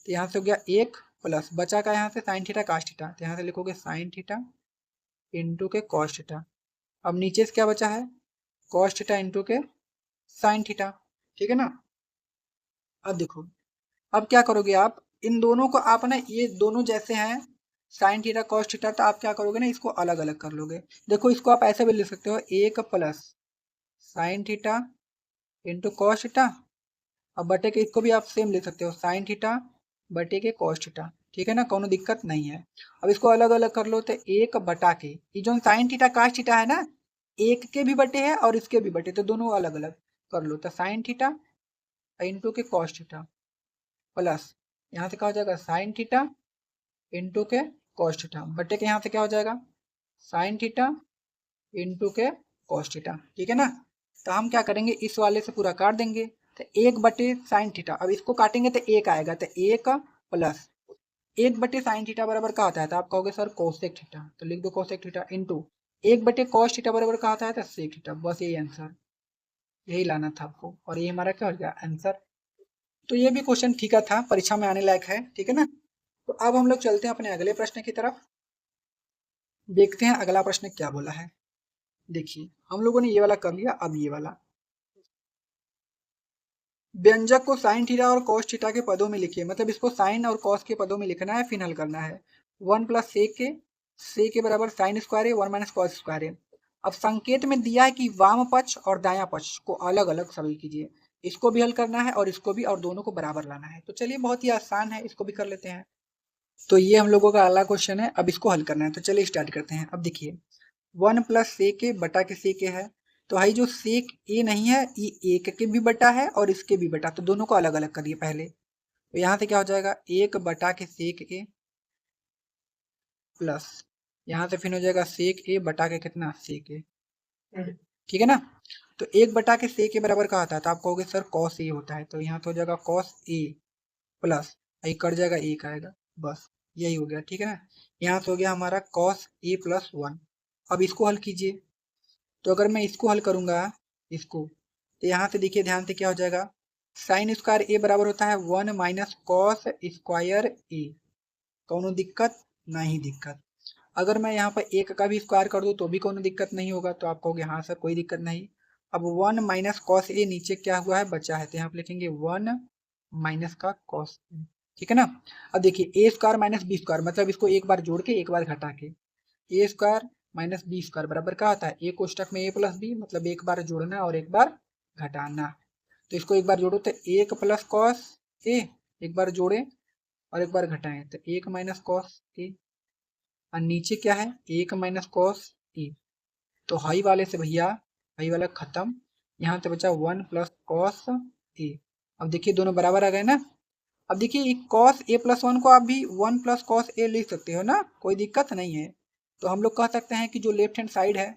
तो यहाँ से हो गया 1 प्लस बचा का यहाँ से साइन थीटा कॉस थीटा, तो यहाँ से लिखोगे साइन थीटा इंटू के कॉस थीटा। अब नीचे से क्या बचा है कॉस थीटा इंटू के साइन थीटा, ठीक है ना। अब देखो, अब क्या करोगे आप, इन दोनों को आप ना, ये दोनों जैसे हैं साइन थीटा कॉस थीटा, तो आप क्या करोगे ना इसको अलग अलग कर लोगे। देखो इसको आप ऐसे भी लिख सकते हो 1 plus sine theta into cos theta, अब बटे के इसको भी आप सेम लिख सकते हो साइन थीटा बटे के कॉस थीटा, ठीक है ना, कोनो दिक्कत नहीं है। अब इसको अलग अलग कर लो, तो 1 बटा के ये जो साइन थीटा कॉस थीटा है ना, एक के भी बटे है और इसके भी बटे, तो दोनों अलग अलग कर लो, तो साइन थीटा इंटू के कॉस थीटा प्लस यहाँ से क्या हो जाएगा साइन थीटा इंटू के कॉस थीटा बटे के यहाँ से क्या हो जाएगा साइन थीटा इंटू के कॉस थीटा, ठीक है ना। तो हम क्या करेंगे इस वाले से पूरा काट देंगे, तो 1 बटे साइन थीटा, अब इसको काटेंगे तो 1 आएगा, तो 1 प्लस 1 बटे साइन थीटा बराबर क्या होता है, तो आप कहोगे सर कोसेक थीटा, तो लिख दो कोसेक थीटा इंटू 1 बटे कॉस थीटा बराबर क्या होता है, तो सेक थीटा, बस यही आंसर, यही लाना था आपको, और ये हमारा क्या हो गया आंसर। तो ये भी क्वेश्चन ठीक था, परीक्षा में आने लायक है, ठीक है ना। तो अब हम लोग चलते हैं अपने अगले प्रश्न की तरफ, देखते हैं अगला प्रश्न क्या बोला है। देखिए हम लोगों ने ये वाला कर लिया, अब ये वाला, व्यंजक को साइन थीटा और कॉस थीटा के पदों में लिखिए, मतलब इसको साइन और कॉस के पदों में लिखना है, फिर हल करना है। 1 प्लस से के बराबर साइन स्क्वायर है, 1 माइनस कॉस स्क्वायर है। अब संकेत में दिया है कि वाम पक्ष और दायां पक्ष को अलग अलग सरल कीजिए, इसको भी हल करना है और इसको भी, और दोनों को बराबर लाना है। तो चलिए बहुत ही आसान है, इसको भी कर लेते हैं। तो ये हम लोगों का अगला क्वेश्चन है, अब इसको हल करना है, तो चलिए स्टार्ट करते हैं। अब देखिए 1 प्लस सेक ए बटा के सेक ए है, तो भाई जो सेक ए नहीं है ये एक के भी बटा है और इसके भी बटा, तो दोनों को अलग अलग करिए पहले। तो यहाँ से क्या हो जाएगा 1 बटा के सेक ए प्लस यहाँ से फिर हो जाएगा सेक ए बटा के कितना सेक ए, ठीक है ना। तो 1 बटा के सेक ए बराबर क्या होता है, तो आप कहोगे सर कॉस ए होता है, तो यहाँ से हो जाएगा कॉस ए प्लस एक कट जाएगा एक आएगा, बस यही हो गया, ठीक है ना। यहाँ से हो गया हमारा कॉस ए प्लस 1। अब इसको हल कीजिए, तो अगर मैं इसको हल करूंगा इसको, तो यहाँ से देखिए ध्यान से क्या हो जाएगा, साइन स्क्वायर ए बराबर होता है 1 माइनस कॉस स्क्वायर ए, कोनो दिक्कत नहीं दिक्कत। अगर मैं यहाँ पर एक का भी स्क्वायर कर दूँ तो भी कोनो दिक्कत नहीं होगा, तो आप कहोगे हाँ सर कोई दिक्कत नहीं। अब 1 माइनस कॉस ए नीचे क्या हुआ है बचा है, तो यहाँ पर लिखेंगे 1 माइनस का कॉस ए, ठीक है ना। अब देखिए ए स्क्वायर माइनस बी स्क्वायर, मतलब इसको एक बार जोड़ के एक बार घटा के, ए स्क्वायर माइनस बी स्क्वायर बराबर क्या होता है, ए कोष्टक में ए प्लस बी, मतलब एक बार जोड़ना और एक बार घटाना। तो इसको एक बार जोड़ो तो 1 प्लस कॉस ए, एक बार जोड़े और एक बार घटाएं तो 1 माइनस कॉस ए, और नीचे क्या है 1 माइनस कॉस ए, तो हाई वाले से भैया हाई वाला खत्म, यहाँ से बचा 1 प्लस कॉस ए। अब देखिए दोनों बराबर आ गए ना। अब देखिए कॉस ए प्लस 1 को आप भी 1 प्लस कॉस ए लिख सकते हो ना, कोई दिक्कत नहीं है। तो हम लोग कह सकते हैं कि जो लेफ्ट हैंड साइड है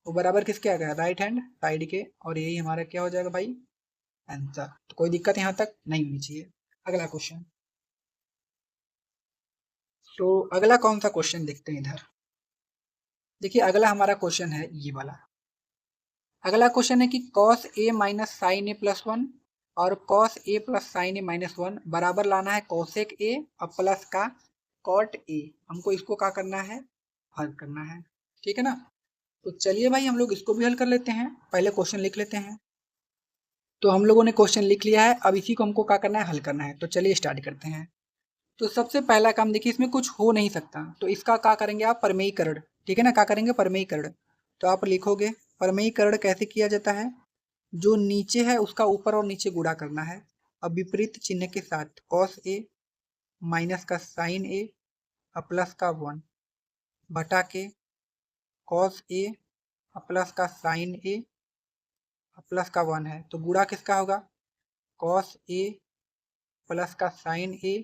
वो बराबर किसके आ गया राइट हैंड साइड के, और यही हमारा क्या हो जाएगा भाई आंसर। तो कोई दिक्कत यहाँ तक नहीं होनी चाहिए। अगला क्वेश्चन, तो अगला कौन सा क्वेश्चन देखते हैं इधर। देखिए अगला हमारा क्वेश्चन है ये वाला। अगला क्वेश्चन है कि cos A minus sign A plus 1 और cos A plus sign A minus 1 बराबर लाना है कॉसेक ए और प्लस का कॉट ए, हमको इसको क्या करना है हल करना है, ठीक है ना। तो चलिए भाई हम लोग इसको भी हल कर लेते हैं, पहले क्वेश्चन लिख लेते हैं। तो हम लोगों ने क्वेश्चन लिख लिया है, अब इसी को हमको क्या करना है हल करना है, तो चलिए स्टार्ट करते हैं। तो सबसे पहला काम देखिए, इसमें कुछ हो नहीं सकता, तो इसका क्या करेंगे आप, परमेयीकरण। ठीक है ना, क्या करेंगे, परमेयीकरण। तो आप लिखोगे परमेयीकरण कैसे किया जाता है, जो नीचे है उसका ऊपर और नीचे गुणा करना है। अब विपरीत चिन्ह के साथ कॉस ए माइनस का साइन ए और प्लस का 1 बटा के कॉस ए प्लस का साइन ए प्लस का 1 है, तो गुणा किसका होगा, कॉस ए प्लस का साइन ए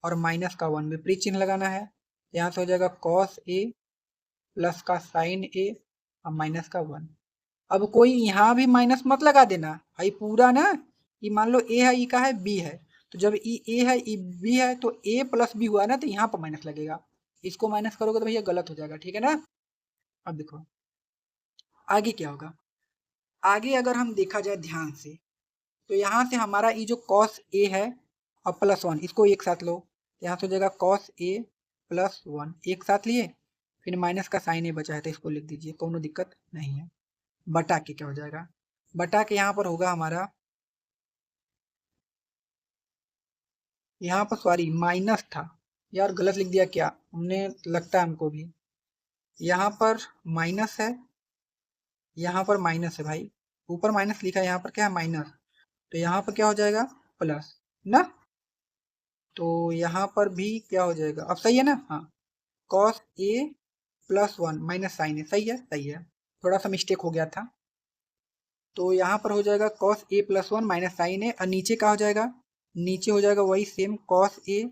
और माइनस का 1, विपरीत चिन्ह लगाना है। यहाँ से हो जाएगा कॉस ए प्लस का साइन ए और माइनस का 1। अब कोई यहाँ भी माइनस मत लगा देना, ये पूरा ना, ये मान लो ए है, ई का है, बी है, तो जब ई ए है, ई बी है, तो ए प्लस बी हुआ ना, तो यहाँ पर माइनस लगेगा। इसको माइनस करोगे तो भैया गलत हो जाएगा। ठीक है ना, अब देखो आगे क्या होगा। आगे अगर हम देखा जाए ध्यान से, तो यहाँ से हमारा ये जो कॉस ए है और प्लस 1, इसको एक साथ लो, यहाँ से हो जाएगा कॉस ए प्लस 1, एक साथ लिए, फिर माइनस का साइन ए बचा है तो इसको लिख दीजिए, कोनो दिक्कत नहीं है। बटा के क्या हो जाएगा, बटा के यहाँ पर होगा हमारा, यहाँ पर सॉरी माइनस था यार, गलत लिख दिया क्या हमने, लगता है हमको भी, यहाँ पर माइनस है, यहाँ पर माइनस है भाई, ऊपर माइनस लिखा है, यहाँ पर क्या है, माइनस, तो यहाँ पर क्या हो जाएगा, प्लस ना, तो यहाँ पर भी क्या हो जाएगा, अब सही है ना, हाँ, cos A plus 1 minus sign ए, सही है, सही है, थोड़ा सा मिस्टेक हो गया था। तो यहाँ पर हो जाएगा cos A plus 1 minus sign ए, और नीचे क्या हो जाएगा, नीचे हो जाएगा वही same cos A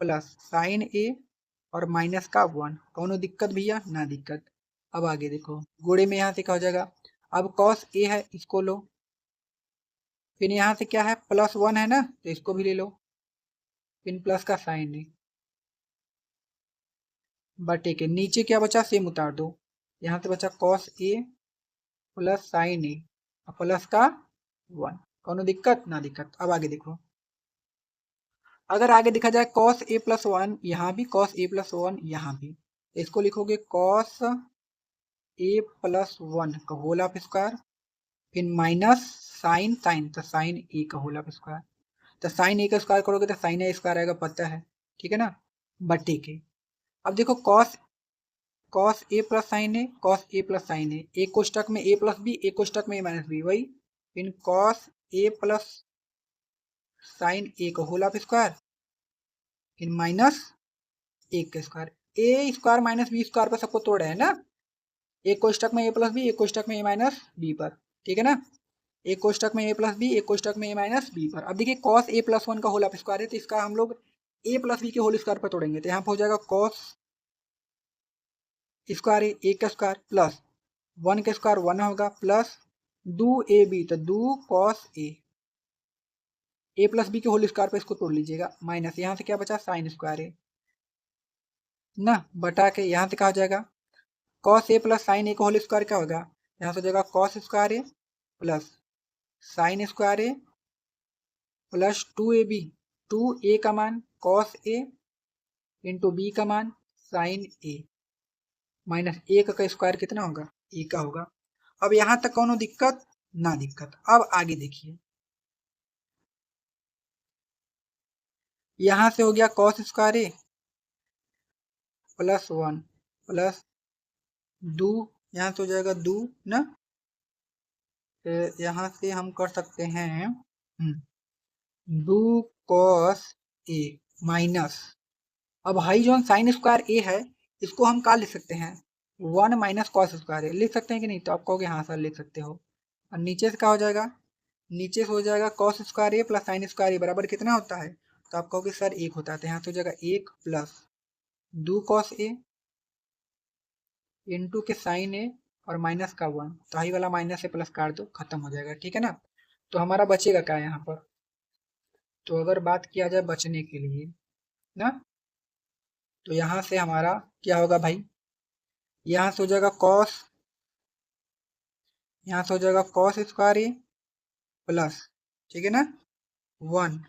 plus sign ए और माइनस का 1, कौनो दिक्कत भैया, ना दिक्कत। अब आगे देखो, गुणे में यहाँ से क्या हो जाएगा, अब कॉस ए है, इसको लो, फिर यहाँ से क्या है, प्लस 1 है ना, तो इसको भी ले लो, फिर प्लस का साइन ए बटे के नीचे क्या बचा, सेम उतार दो, यहाँ से बचा cos A plus sign A plus का 1, कौनो दिक्कत, ना दिक्कत। अब आगे देखो, अगर आगे देखा जाए कॉस ए प्लस 1, यहाँ भी कॉस ए प्लस 1, यहाँ भी, इसको लिखोगे कॉस ए प्लस 1 का होल ऑफ स्क्वायर, फिर माइनस साइन साइन, तो साइन ए का होल ऑफ स्क्वायर, तो साइन ए का स्क्वायर करोगे तो साइन ए स्क्वायर आएगा, पता है। ठीक है ना, बटे के, अब देखो cos cos A plus sign A, cos A plus sign ए, एक कोष्टक में ए प्लस बी, एक कोष्टक में ए माइनस बी, वही, फिर कॉस ए प्लस साइन ए का होल ऑफ स्क्वायर, फिर माइनस एक का square, A square minus B square पर सबको तोड़ रहे हैं ना, एक कोष्टक में ए प्लस बी, एक कोष्टक में ए माइनस बी पर। ठीक है ना, एक कोष्टक में ए प्लस बी, एक कोष्टक में ए माइनस बी पर। अब देखिए कॉस ए प्लस 1 का होल ऑफ स्क्वायर है, तो इसका हम लोग ए प्लस बी के होल स्क्वायर पर तोड़ेंगे, तो यहाँ पर हो जाएगा कॉस स्क्वायर ए का स्क्वायर प्लस 1 का स्क्वायर 1 होगा, प्लस 2ab, तो 2 कॉस ए प्लस बी के होल स्क्वायर पर इसको तोड़ लीजिएगा, माइनस यहाँ से क्या बचा, साइन स्क्वायर ए ना, बटा के यहाँ से क्या हो जाएगा, कॉस ए प्लस साइन ए का होल स्क्वायर क्या होगा, यहाँ से हो जाएगा cos square A plus sine square A plus 2ab, 2a का मान कॉस ए इंटू बी का मान साइन ए, माइनस ए का स्क्वायर कितना होगा, ए का होगा। अब यहाँ तक कौनो दिक्कत, ना दिक्कत। अब आगे देखिए, यहाँ से हो गया cos square A plus 1 plus 2, यहाँ से हो जाएगा 2 ना, यहाँ से हम कर सकते हैं 2 कॉस ए माइनस, अब हाई जो साइन स्क्वायर ए है, इसको हम क्या लिख सकते हैं, 1 माइनस कॉस स्क्वायर ए लिख सकते हैं कि नहीं, तो आप कहोगे हाँ सर लिख सकते हो। और नीचे से क्या हो जाएगा, नीचे से हो जाएगा cos square A plus sine square ए बराबर कितना होता है, तो आप कहोगे सर 1 होता है, तो यहाँ से हो जाएगा 1 प्लस 2 कॉस ए इंटू के साइन ए और माइनस का 1, तो हाई वाला माइनस से प्लस काट दो, खत्म हो जाएगा। ठीक है ना, तो हमारा बचेगा क्या यहाँ पर, तो अगर बात किया जाए बचने के लिए ना, तो यहाँ से हमारा क्या होगा भाई, यहाँ से हो जाएगा कॉस, यहाँ से हो जाएगा कॉस स्क्वायर ए प्लस, ठीक है ना, 1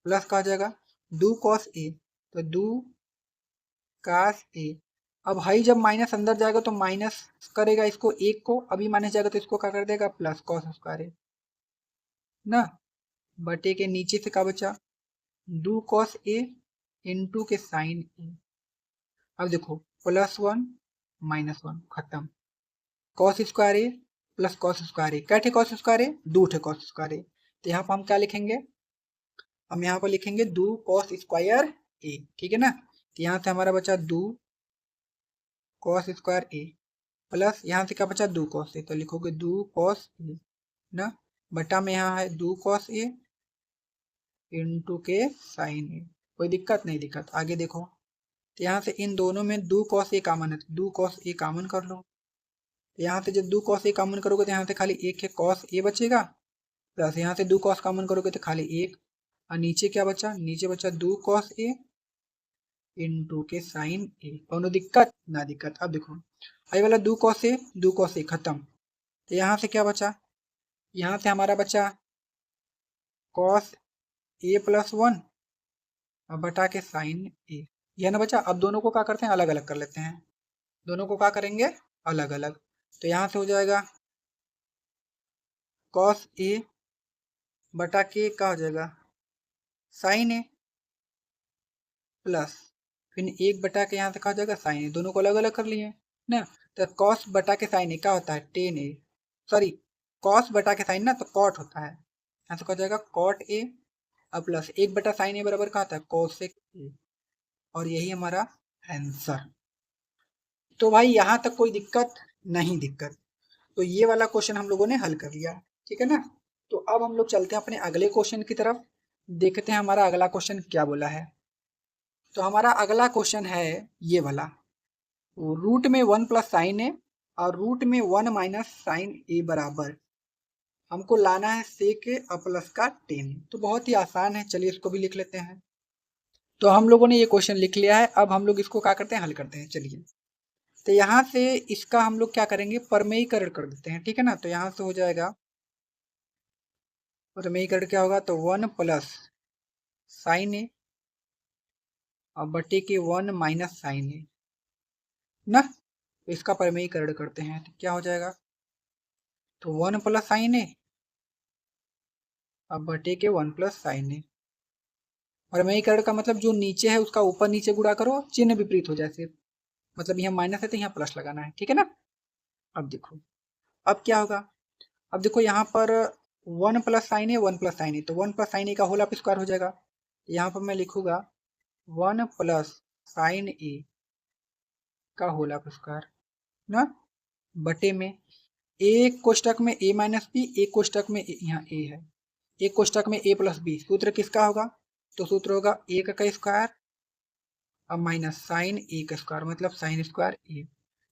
प्लस का हो जाएगा 2 कॉस ए, तो 2 कास ए। अब हाई जब माइनस अंदर जाएगा तो माइनस करेगा इसको, एक को, अभी माइनस जाएगा तो इसको क्या कर देगा, प्लस कॉस स्क्वायर ए ना, बटे के नीचे से क्या बचा, 2 कॉस ए इंटू के साइन ए। अब देखो +1 -1 खत्म। Cos square A plus cos square ए, क्या थे कॉस स्क्वायर ए, 2 थे कॉस स्क्वायर ए। तो यहाँ पर हम क्या लिखेंगे, हम यहाँ पर लिखेंगे 2 कॉस स्क्वायर ए, ठीक है ना। तो यहाँ से हमारा बचा 2 कॉस स्क्वायर ए प्लस यहाँ से क्या बचा 2 कॉस ए, तो लिखोगे 2 कॉस ए ना, बटा में यहाँ है 2 कॉस ए इंटू के साइन ए। कोई दिक्कत नहीं, दिक्कत आगे देखो। तो यहाँ से इन दोनों में 2 कॉस ए कॉमन है, 2 कॉस ए कॉमन कर लो। तो यहाँ से जब 2 कॉस ए कॉमन करोगे तो यहाँ से खाली एक है कॉस ए बचेगा, प्लस यहाँ से 2 कॉस कॉमन करोगे तो खाली एक, और नीचे क्या बचा, नीचे बचा 2 कॉस ए इंटू के साइन ए। दोनों दिक्कत ना दिक्कत। अब देखो आई वाला 2 कॉस ए खत्म। तो यहाँ से क्या बचा, यहाँ से हमारा बचा कॉस ए +1 और बटा के साइन ए, यह ना बचा। अब दोनों को क्या करते हैं, अलग अलग कर लेते हैं। दोनों को क्या करेंगे, अलग अलग। तो यहाँ से हो जाएगा कॉस ए बटा के क्या हो जाएगा साइन ए प्लस फिर 1 बटा के यहाँ से क्या हो जाएगा साइन ए, दोनों को अलग अलग कर लिए ना। तो कॉस बटा के साइन ए क्या होता है टेन ए, सॉरी कॉस बटा के साइन ना तो कॉट होता है, यहाँ से क्या हो जाएगा कॉट ए और प्लस 1 बटा साइन ए बराबर क्या होता है कोसेक ए, और यही हमारा आंसर। तो भाई यहाँ तक कोई दिक्कत नहीं, दिक्कत। तो ये वाला क्वेश्चन हम लोगों ने हल कर लिया, ठीक है ना। तो अब हम लोग चलते हैं अपने अगले क्वेश्चन की तरफ, देखते हैं हमारा अगला क्वेश्चन क्या बोला है। तो हमारा अगला क्वेश्चन है ये वाला, रूट में 1 प्लस साइन ए और रूट में 1 माइनस साइन ए बराबर हमको लाना है सेक ए और प्लस का 10। तो बहुत ही आसान है, चलिए इसको भी लिख लेते हैं। तो हम लोगों ने ये क्वेश्चन लिख लिया है, अब हम लोग इसको क्या करते हैं, हल करते हैं। चलिए तो यहाँ से इसका हम लोग क्या करेंगे, परमेयीकरण कर देते हैं, ठीक है ना। तो यहाँ से हो जाएगा परमेयीकरण क्या होगा, तो 1 प्लस साइन ए और बटे के 1 माइनस साइन ए ना। तो इसका परमेयीकरण करते हैं तो क्या हो जाएगा, तो 1 प्लस साइन ए अब बटे के 1 प्लस साइन ए। परमेयीकरण का मतलब जो नीचे है उसका ऊपर नीचे गुणा करो, चिन्ह विपरीत हो जाए सिर्फ, मतलब यहाँ माइनस है तो यहाँ प्लस लगाना है, ठीक है ना। अब देखो अब क्या होगा, अब देखो यहाँ पर 1 प्लस साइन ए 1 प्लस साइन ए, तो 1 प्लस साइन ए का होल ऑफ स्क्वायर हो जाएगा। यहाँ पर मैं लिखूंगा 1 प्लस साइन ए का होल ऑफ स्क्वायर ना, बटे में एक कोष्टक में a माइनस बी, एक कोष्टक में यहाँ a है, एक कोष्टक में a प्लस बी। सूत्र किसका होगा, तो सूत्र होगा a का स्क्वायर अब माइनस साइन ए का स्क्वायर, मतलब sine square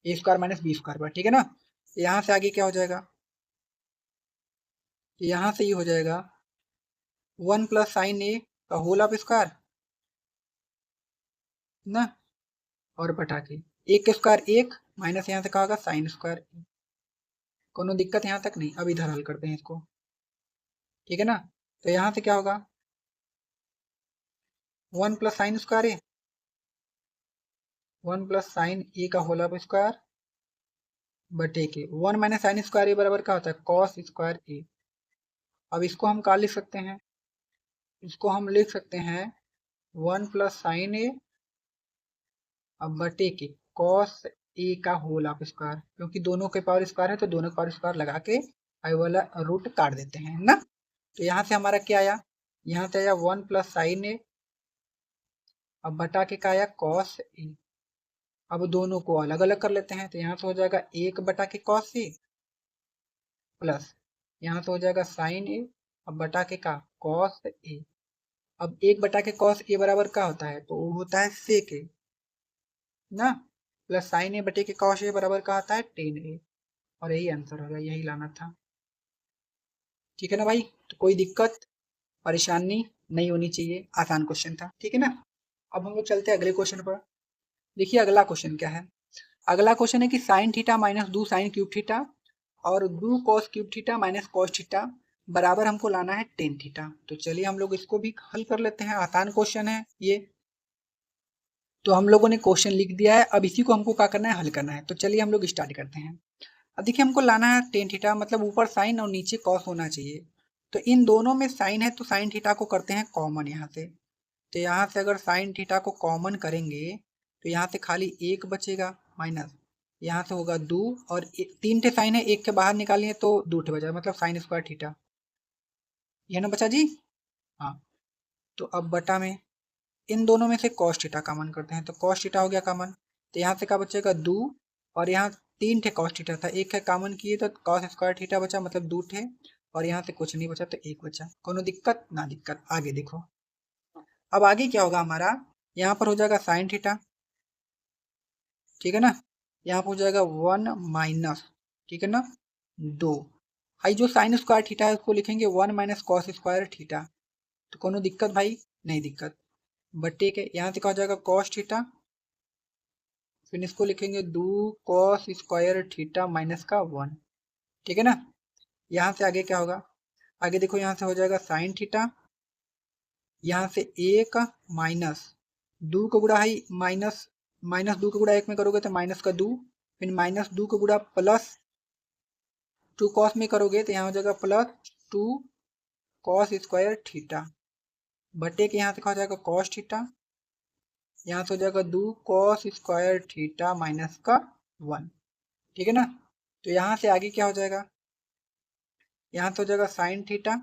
A square minus B square पर, ठीक है ना। यहाँ से आगे क्या हो जाएगा, यहाँ से ये हो जाएगा 1 प्लस साइन ए का होल ऑफ स्क्वायर ना, और बटा के एक का स्क्वायर एक माइनस यहाँ से कहा होगा साइन स्क्वायर। कोनो दिक्कत यहाँ तक नहीं, अब इधर हल करते हैं इसको, ठीक है ना। तो यहाँ से क्या होगा 1 प्लस साइन स्क्वायर ए, 1 प्लस साइन ए का होल ऑफ स्क्वायर बटे के 1 माइनस साइन स्क्वायर ए बराबर क्या होता है कॉस स्क्वायर ए। अब इसको हम क्या लिख सकते हैं, इसको हम लिख सकते हैं 1 प्लस साइन ए अब बटे के कॉस ए का होल ऑफ स्क्वायर, क्योंकि दोनों के पावर स्क्वायर है तो दोनों के पावर स्क्वायर लगा के आई वाला रूट काट देते हैं ना। तो यहाँ से हमारा क्या आया, यहाँ से आया 1 प्लस साइन ए अब बटा के क्या आया कॉस ए। अब दोनों को अलग अलग कर लेते हैं, तो यहाँ से हो जाएगा 1 बटा के कॉस ए प्लस यहाँ से हो जाएगा साइन ए अब बटा के का कॉस ए। अब 1 बटा के कॉस ए बराबर क्या होता है, तो वो होता है सेक ए ना, प्लस साइन ए बटे के कॉस ए बराबर क्या होता है टेन ए, और यही आंसर होगा, यही लाना था, ठीक है ना भाई। तो कोई दिक्कत परेशानी नहीं होनी चाहिए, आसान क्वेश्चन था, ठीक है ना। अब हम लोग चलते हैं अगले क्वेश्चन पर। देखिए अगला क्वेश्चन क्या है, अगला क्वेश्चन है कि sign theta minus 2 sign cube theta और 2 cos cube theta minus cos theta बराबर हमको लाना है टेन थीटा। तो चलिए हम लोग इसको भी हल कर लेते हैं, आसान क्वेश्चन है ये। तो हम लोगों ने क्वेश्चन लिख दिया है, अब इसी को हमको क्या करना है, हल करना है। तो चलिए हम लोग स्टार्ट करते हैं। अब देखिए हमको लाना है टेन थीटा, मतलब ऊपर साइन और नीचे कॉस होना चाहिए। तो इन दोनों में साइन है तो साइन थीटा को करते हैं कॉमन यहाँ से, तो यहाँ से अगर साइन थीटा को कॉमन करेंगे तो यहाँ से खाली एक बचेगा माइनस, यहाँ से होगा 2 और 3 थे साइन है, एक के बाहर निकालिए तो 2 थे बचा, मतलब साइन स्क्वायर थीटा, ये ना बचा जी। हाँ, तो अब बटा में इन दोनों में से कॉस थीटा कॉमन करते हैं, तो कॉस थीटा हो गया कॉमन, तो यहाँ से क्या बचेगा 2 और यहाँ 3 थे कॉस थीटा था, एक है कॉमन किए तो कॉस स्क्वायर थीटा बचा, मतलब 2 थे और यहाँ से कुछ नहीं बचा तो एक बचा। कोनो दिक्कत ना दिक्कत, आगे देखो। अब आगे क्या होगा हमारा, यहाँ पर हो जाएगा साइन थीटा, ठीक है ना, यहाँ पर हो जाएगा 1 माइनस, ठीक है ना 2, भाई जो साइन स्क्वायर थीटा है उसको लिखेंगे 1 माइनस कॉस स्क्वायर थीटा, तो कोनो दिक्कत भाई नहीं दिक्कत, बट ठीक है। यहाँ से क्या हो जाएगा कॉस थीटा, फिर इसको लिखेंगे 2 कॉस स्क्वायर थीटा माइनस का 1, ठीक है ना। यहाँ से आगे क्या होगा, आगे देखो यहाँ से हो जाएगा साइन थीटा, यहाँ से 1 माइनस 2 का गुणा है माइनस, माइनस 2 का गुणा 1 में करोगे तो माइनस का 2, फिर माइनस 2 का गुणा प्लस 2 कॉस में करोगे तो यहाँ हो जाएगा प्लस 2 कॉस स्क्वायर थीटा, बटे के यहाँ से क्या हो जाएगा कॉस थीटा, यहाँ से हो जाएगा 2 कॉस स्क्वायर थीटा माइनस का 1, ठीक है ना। तो यहाँ से आगे क्या हो जाएगा, यहाँ से हो जाएगा साइन थीटा।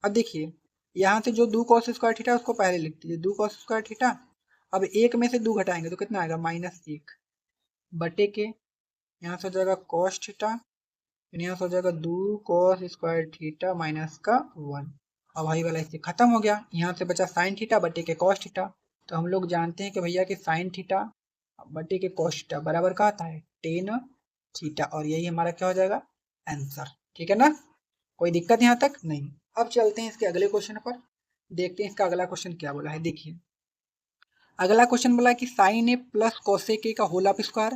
अब देखिए यहाँ से जो 2 कॉस स्क्वायर थीटा उसको पहले लिख दीजिए, 2 कॉस स्क्वायर थीटा, अब एक में से 2 घटाएंगे तो कितना आएगा -1, बटे के यहाँ से हो जाएगा कॉस थीटा, फिर यहाँ से हो जाएगा 2 कॉस स्क्वायर थीटा माइनस का 1, अब वही वाला इससे खत्म हो गया। यहाँ से बचा साइन थीटा बटे के कॉस थीटा, तो हम लोग जानते हैं कि भैया कि साइन थीटा बटे के कॉस थीटा बराबर का आता है टेन थीटा, और यही हमारा क्या हो जाएगा आंसर, ठीक है ना, कोई दिक्कत यहाँ तक नहीं। अब चलते हैं इसके अगले क्वेश्चन पर, देखते हैं इसका अगला क्वेश्चन क्या बोला है। देखिए अगला क्वेश्चन बोला है कि sine A plus cosec A का whole of square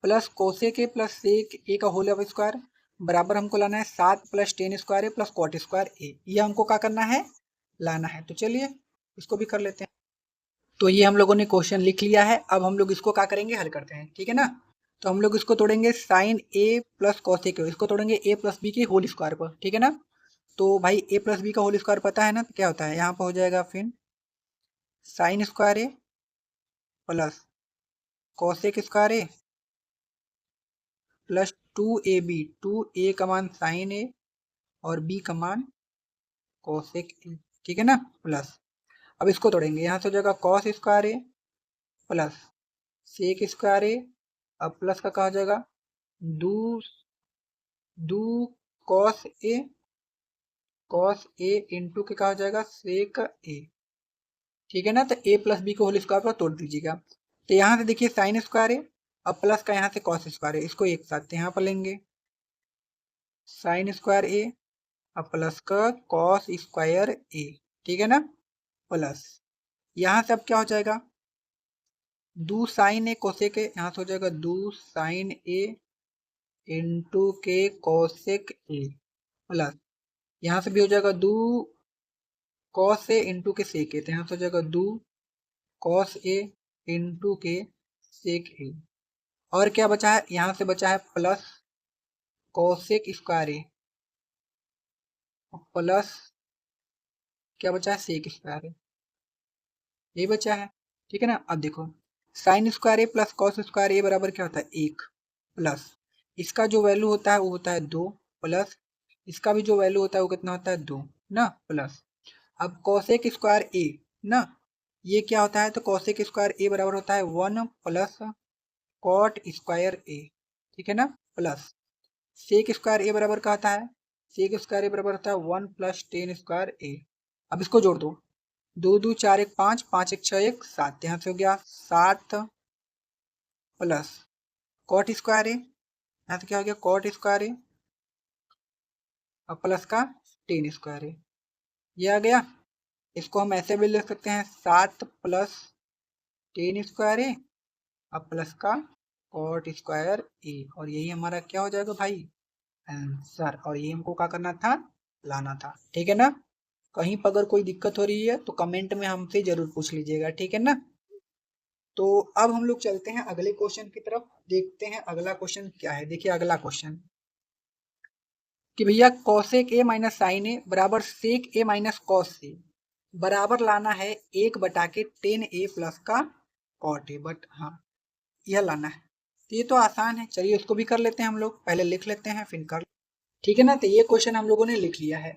plus cosec A plus sec A का होल ऑफ स्क्वायर बराबर हमको लाना है 7 plus ten square A plus cot square A, ये हमको क्या करना है लाना है। तो चलिए इसको भी कर लेते हैं। तो ये हम लोगों ने क्वेश्चन लिख लिया है, अब हम लोग इसको क्या करेंगे हल करते हैं, ठीक है ना। तो हम लोग इसको तोड़ेंगे sine A plus cosec A, इसको तोड़ेंगे ए प्लस बी के होल स्क्वायर पर, ठीक है ना। तो भाई ए प्लस बी का होल स्क्वायर पता है ना, तो क्या होता है यहाँ पर हो जाएगा फिर sine square A plus cosec square A plus 2ab, 2a का मान साइन ए और b का मान कोसेक ए, ठीक है ना, प्लस अब इसको तोड़ेंगे, यहाँ से हो जाएगा cos square A plus sec square ए, अब प्लस का कहा हो जाएगा दो दो कॉस ए इंटू के कहा हो जाएगा सेक ए, ठीक है ना। तो ए प्लस बी को होल स्क्वायर पर तोड़ दीजिएगा, तो यहाँ से देखिए साइन स्क्वायर है, अब प्लस का यहाँ से कॉस स्क्वायर है, इसको एक साथ यहाँ पर लेंगे साइन स्क्वायर ए अब प्लस का कॉस स्क्वायर ए, ठीक है ना, प्लस यहाँ से अब क्या हो जाएगा दो साइन ए कोसेक ए, यहाँ से हो जाएगा दो साइन ए इंटू के कोसेक ए, प्लस यहाँ से भी हो जाएगा दो कॉस ए इंटू के सेक ए, तो यहाँ से हो जाएगा दो कॉस ए इंटू के सेक ए, और क्या बचा है यहाँ से बचा है plus cosec square A plus क्या बचा है सेक स्क्वायर ए, ये बचा है, ठीक है ना। अब देखो sine square A plus cos square ए बराबर क्या होता है 1, प्लस इसका जो वैल्यू होता है वो होता है 2, प्लस इसका भी जो वैल्यू होता है वो कितना होता है 2 ना, प्लस अब कोसेक स्क्वायर ए ना, ये क्या होता है तो कोसेक स्क्वायर ए बराबर होता है 1 प्लस कॉट स्क्वायर ए, ठीक है ना, प्लस सेक स्क्वायर ए बराबर का होता है सेक स्क्वायर ए बराबर होता है 1 प्लस टेन स्क्वायर ए। अब इसको जोड़ दो, 2 2 4 1 5 5 1 6 1 7, यहाँ से हो गया 7 प्लस कॉट स्क्वायर ए, यहाँ से क्या हो गया कॉट स्क्वायर ए और प्लस का टेन स्क्वायर ए, ये आ गया। इसको हम ऐसे भी लिख सकते हैं 7 प्लस टेन स्क्वायर ए और प्लस का कॉट स्क्वायर ए, और यही हमारा क्या हो जाएगा भाई आंसर, और ये हमको क्या करना था लाना था, ठीक है ना। कहीं पर अगर कोई दिक्कत हो रही है तो कमेंट में हमसे जरूर पूछ लीजिएगा, ठीक है ना। तो अब हम लोग चलते हैं अगले क्वेश्चन की तरफ, देखते हैं अगला क्वेश्चन क्या है। देखिए अगला क्वेश्चन कि भैया कॉसेक ए माइनस साइन ए बराबर सेक ए माइनस कॉस ए, बराबर लाना है 1/10a प्लस का कॉट ए, बट हाँ यह लाना है। तो ये तो आसान है, चलिए उसको भी कर लेते हैं हम लोग, पहले लिख लेते हैं फिर कर। ठीक है ना, तो ये क्वेश्चन हम लोगों ने लिख लिया है।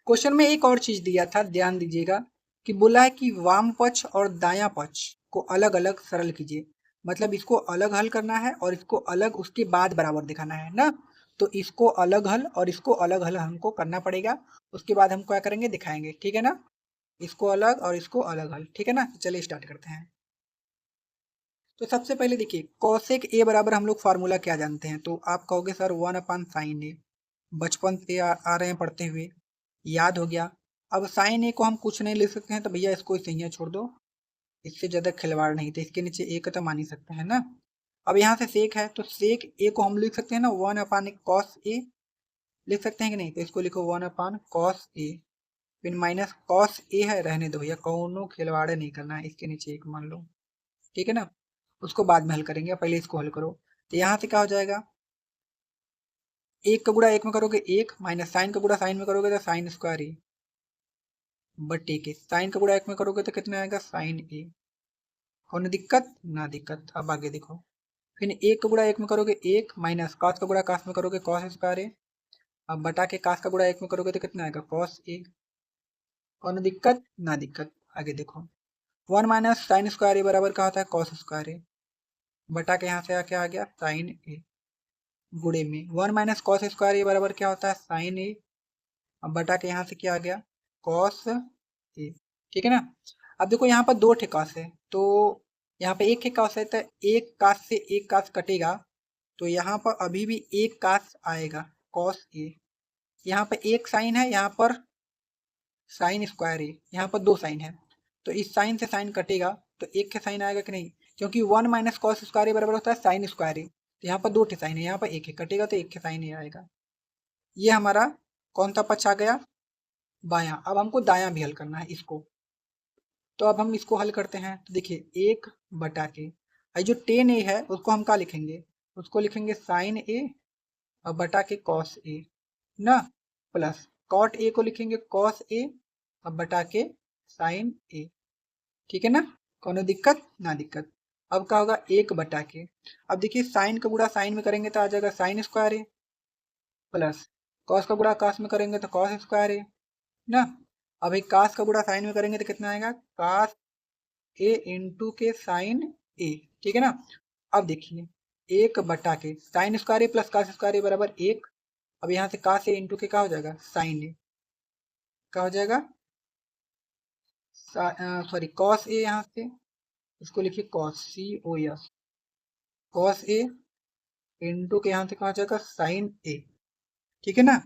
क्वेश्चन में एक और चीज दिया था, ध्यान दीजिएगा, कि बोला है कि वाम पक्ष और दायां पक्ष को अलग अलग सरल कीजिए। मतलब इसको अलग हल करना है और इसको अलग उसके बाद बराबर दिखाना है ना। तो इसको अलग हल और इसको अलग हल हमको करना पड़ेगा, उसके बाद हम क्या करेंगे दिखाएंगे, ठीक है ना। इसको अलग और इसको अलग हल, ठीक है ना। चलिए स्टार्ट करते हैं। तो सबसे पहले देखिए कॉसेक ए बराबर हम लोग फार्मूला क्या जानते हैं, तो आप कहोगे सर 1/sin ए, बचपन से आ रहे हैं पढ़ते हुए, याद हो गया। अब साइन ए को हम कुछ नहीं लिख सकते हैं, तो भैया इसको इसे यहाँ छोड़ दो, इससे ज्यादा खिलवाड़ नहीं, तो इसके नीचे ए का तो मान ही सकते हैं ना। अब यहाँ से सेक है, तो सेक ए को हम लिख सकते हैं ना 1/cos ए, लिख सकते हैं कि नहीं, तो इसको लिखो 1/cos ए, फिर माइनस कॉस ए है, रहने दो भैया, कौनो खिलवाड़ नहीं करना है, इसके नीचे एक मान लो, ठीक है ना। उसको बाद में हल करेंगे, पहले इसको हल करो। तो यहाँ से क्या हो जाएगा, एक का गुणा एक में करोगे एक, माइनस साइन का गुणा साइन में करोगे तो साइन स्क्वायर ए, बट ठीक है, साइन का गुणा एक में करोगे तो कितना आएगा साइन ए। कौन दिक्कत ना दिक्कत। अब आगे देखो, फिर एक का गुणा एक में करोगे एक, माइनस कॉस का गुणा कॉस में करोगे कॉस स्क्वायर ए। अब बटा के कॉस का गुणा एक में करोगे तो कितना आएगा कॉस ए। कौन दिक्कत ना दिक्कत। आगे देखो, 1 - sin² ए बराबर क्या होता है कॉस स्क्वायर ए, बटा के यहाँ से क्या आ गया साइन ए, गुणे में 1 - cos² ए बराबर क्या होता है साइन ए। अब बटा के यहाँ से क्या आ गया कॉस ए, ठीक है ना। अब देखो यहाँ पर दो ठे कॉस है, तो यहाँ पे एक ठे कॉस है, तो एक कास से एक कास कटेगा, तो यहाँ पर अभी भी एक कास आएगा कॉस ए। यहाँ पर एक साइन है, यहाँ पर साइन स्क्वायर ए, यहाँ पर दो साइन है, तो इस साइन से साइन कटेगा, तो एक के साइन आएगा कि नहीं, क्योंकि 1 - cos² ए बराबर होता है साइन स्क्वायर ए। तो यहाँ पर दो ठे साइन है, यहाँ पर एक है कटेगा, तो एक के साइन ए आएगा। ये हमारा कौन सा पक्ष आ गया, बायां। अब हमको दायां भी हल करना है इसको, तो अब हम इसको हल करते हैं। तो देखिए एक बटा के जो टेन ए है उसको हम क्या लिखेंगे, उसको लिखेंगे साइन ए और बटा के कॉस ए ना, प्लस कॉट ए को लिखेंगे कॉस ए और बटा के साइन ए, ठीक है ना। कोनो दिक्कत ना दिक्कत। अब क्या होगा एक बटा के, अब देखिए साइन का गुणा साइन में करेंगे तो आ जाएगा sine square A, plus cos का गुणा कॉस में करेंगे तो कॉस स्क्वायर ए ना। अब एक कास का गुणा साइन में करेंगे तो कितना आएगा कास ए इंटू के साइन ए, ठीक है ना। अब देखिए एक बटा के sine square A plus cos square ए बराबर एक। अब यहाँ से कास ए इंटू के क्या हो जाएगा साइन ए, क्या हो जाएगा सॉरी कॉस ए, यहाँ से इसको लिखिए cos C O S, cos A into के यहाँ से क्या हो जाएगा साइन ए, ठीक है ना।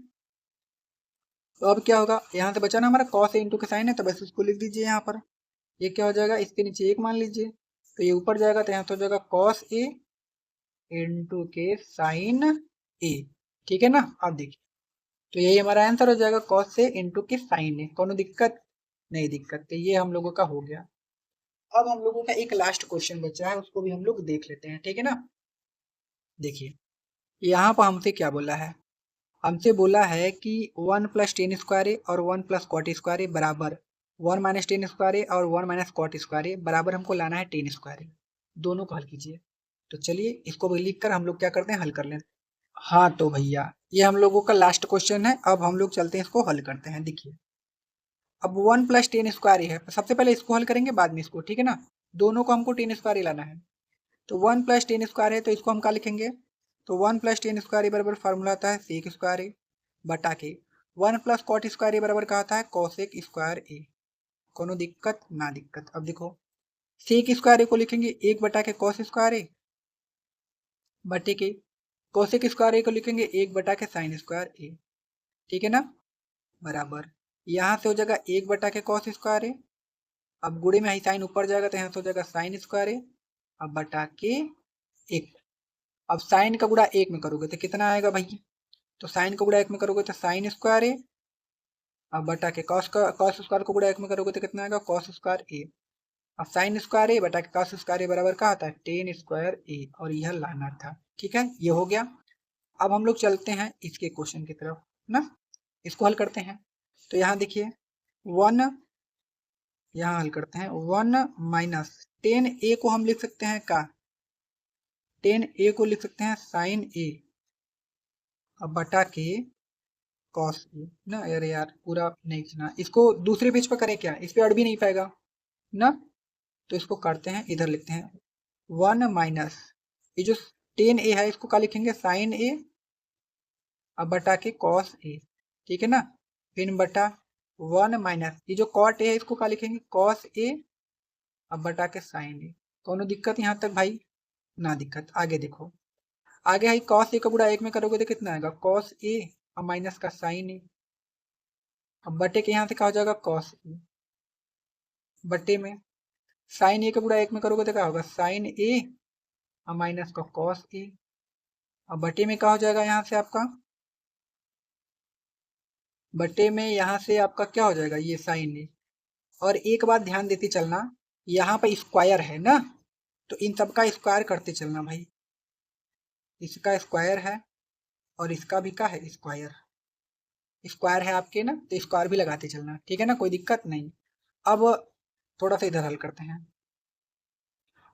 तो अब क्या होगा, यहाँ से बचा ना हमारा कॉस ए इंटू के साइन है, तो बस उसको लिख दीजिए यहाँ पर। ये क्या हो जाएगा इसके नीचे एक मान लीजिए, तो ये ऊपर जाएगा तो यहाँ तो हो जाएगा कॉस ए इंटू के साइन ए, ठीक है ना। अब देखिए तो यही हमारा आंसर हो जाएगा कॉस से इंटू के साइन ए, कोनो दिक्कत नहीं दिक्कत। तो ये हम लोगों का हो गया। अब हम लोगों का एक लास्ट क्वेश्चन बचा है, उसको भी हम लोग देख लेते हैं, ठीक है ना। देखिए यहाँ पर हमसे क्या बोला है, हमसे बोला है कि 1 + tan² और 1 + cot² बराबर 1 - tan² और 1 - cot² बराबर हमको लाना है tan²। दोनों को हल कीजिए। तो चलिए इसको भी लिख कर हम लोग क्या करते हैं हल कर लेते हैं। हाँ तो भैया ये हम लोगों का लास्ट क्वेश्चन है, अब हम लोग चलते हैं इसको हल करते हैं। देखिए अब 1 + tan² है, सबसे पहले इसको हल करेंगे बाद में इसको, ठीक है ना। दोनों को हमको tan² लाना है, तो 1 + tan² है, तो इसको हम क्या लिखेंगे, तो 1 + tan² बराबर फार्मूला आता है sec² ए बटा के 1 + cot² ए बराबर क्या होता है cosec² ए। कोनो दिक्कत ना दिक्कत। अब देखो sec² ए को लिखेंगे एक बटा के cos² ए बटे के cosec² ए को लिखेंगे एक बटा के sin² ए, ठीक है ना, बराबर यहाँ से हो जाएगा एक बटा के cos² ए, अब गुणे में ही साइन ऊपर जाएगा तो यहाँ से हो जाएगा sin² ए, अब बटा के एक। अब साइन का गुणा एक में करोगे तो कितना आएगा भैया, तो साइन का गुणा एक में करोगे तो sin² ए, अब बटा के cos² को गुणा एक में करोगे तो कितना आएगा cos² ए। अब sin² ए बटा के cos² ए बराबर क्या होता है tan² ए, और यह लाना था, ठीक है ये हो गया। अब हम लोग चलते हैं इसके क्वेश्चन की तरफ ना, इसको हल करते हैं। तो यहाँ देखिए 1 यहाँ हल करते हैं 1 माइनस 10a को हम लिख सकते हैं का 10a को लिख सकते हैं साइन ए अब बटा के कॉस ए ना। अरे यार पूरा नहीं लिखना, इसको दूसरे पेज पर करें क्या, इस पे अड़ भी नहीं पाएगा ना, तो इसको करते हैं इधर लिखते हैं 1 माइनस ये जो 10a है इसको क्या लिखेंगे साइन ए अब बटा के कॉस ए, ठीक है ना। फिर बटा 1 माइनस ये जो कॉट ए है इसको क्या लिखेंगे कॉस ए अब बटा के साइन ए। कोनो दिक्कत यहाँ तक भाई, ना दिक्कत। आगे देखो, आगे है कॉस ए का बुरा एक में करोगे तो कितना आएगा कॉस ए और माइनस का साइन ए। अब बटे के यहाँ से क्या हो जाएगा कॉस ए बटे में साइन ए का बुरा एक में करोगे तो क्या होगा साइन ए और माइनस का कॉस ए। अब बटे में क्या हो जाएगा यहाँ से आपका, बटे में यहाँ से आपका क्या हो जाएगा ये साइन ए। और एक बात ध्यान देते चलना, यहाँ पे स्क्वायर है ना, तो इन सब का स्क्वायर करते चलना भाई। इसका स्क्वायर है और इसका भी का है स्क्वायर, स्क्वायर है आपके ना, तो स्क्वायर भी लगाते चलना, ठीक है ना, कोई दिक्कत नहीं। अब थोड़ा सा इधर हल करते हैं।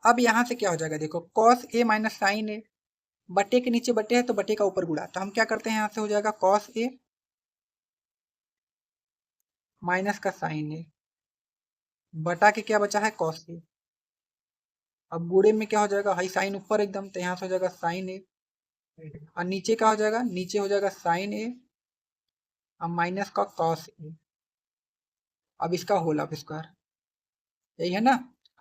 अब यहाँ से क्या हो जाएगा देखो कॉस ए माइनस साइन ए, बटे के नीचे बटे है तो बटे का ऊपर गुणा, तो हम क्या करते हैं यहाँ से हो जाएगा कॉस ए माइनस का साइन ए बटा के क्या बचा है कॉस ए। अब गुणे में क्या हो जाएगा भाई साइन ऊपर एकदम, तो यहाँ से हो जाएगा साइन ए और नीचे क्या हो जाएगा नीचे हो जाएगा साइन ए और माइनस का कॉस ए। अब इसका होल ऑफ स्क्वायर, यही है ना।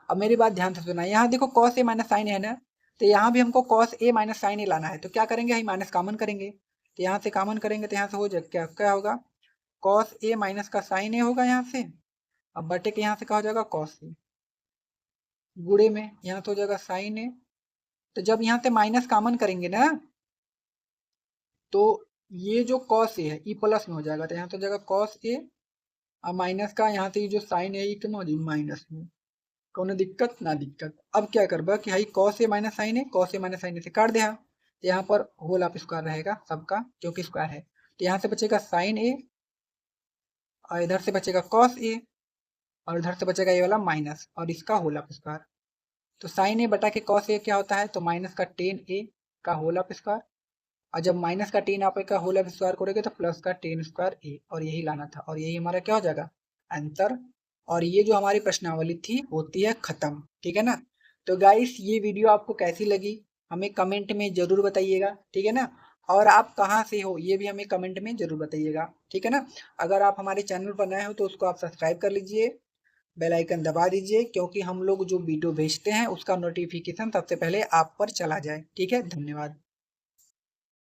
अब मेरी बात ध्यान से सुना, यहाँ देखो कॉस ए माइनस साइन है ना, तो यहाँ भी हमको कॉस ए माइनस साइन ए लाना है, तो क्या करेंगे भाई माइनस कॉमन करेंगे, तो यहाँ से कॉमन करेंगे तो यहाँ से हो जाएगा क्या क्या होगा कॉस ए माइनस का साइन ए होगा यहाँ से। अब बटे के यहाँ से क्या हो जाएगा कॉस ए गुणे में यहाँ से हो जाएगा साइन ए। तो जब यहाँ से माइनस कॉमन करेंगे ना तो ये जो कॉस ए है ई प्लस में हो जाएगा, तो यहाँ से हो जाएगा कॉस ए और माइनस का यहाँ से जो साइन है ये हो जाएगी माइनस में, कोनो दिक्कत ना दिक्कत। अब क्या करबा कि भाई कॉस ए माइनस साइन है, कॉस ए माइनस साइन से काट दिया, तो यहाँ पर होल ऑफ स्क्वायर रहेगा सबका क्योंकि स्क्वायर है, तो यहाँ से बचेगा साइन ए और इधर से बचेगा कॉस ए और इधर से बचेगा ये वाला माइनस और इसका होल ऑफ स्क्वायर। तो साइन ए बटा के कॉस ए क्या होता है तो माइनस का 10a का होल ऑफ स्क्वायर, और जब माइनस का 10 आप का होल ऑफ स्क्वायर करोगे तो प्लस का 10 स्क्वायर ए, और यही लाना था और यही हमारा क्या हो जाएगा आंसर। और ये जो हमारी प्रश्नावली थी होती है खत्म, ठीक है ना। तो गाइस ये वीडियो आपको कैसी लगी हमें कमेंट में जरूर बताइएगा, ठीक है ना। और आप कहाँ से हो ये भी हमें कमेंट में जरूर बताइएगा, ठीक है ना। अगर आप हमारे चैनल पर नए हो तो उसको आप सब्सक्राइब कर लीजिए, बेल आइकन दबा दीजिए, क्योंकि हम लोग जो वीडियो भेजते हैं उसका नोटिफिकेशन सबसे पहले आप पर चला जाए, ठीक है। धन्यवाद।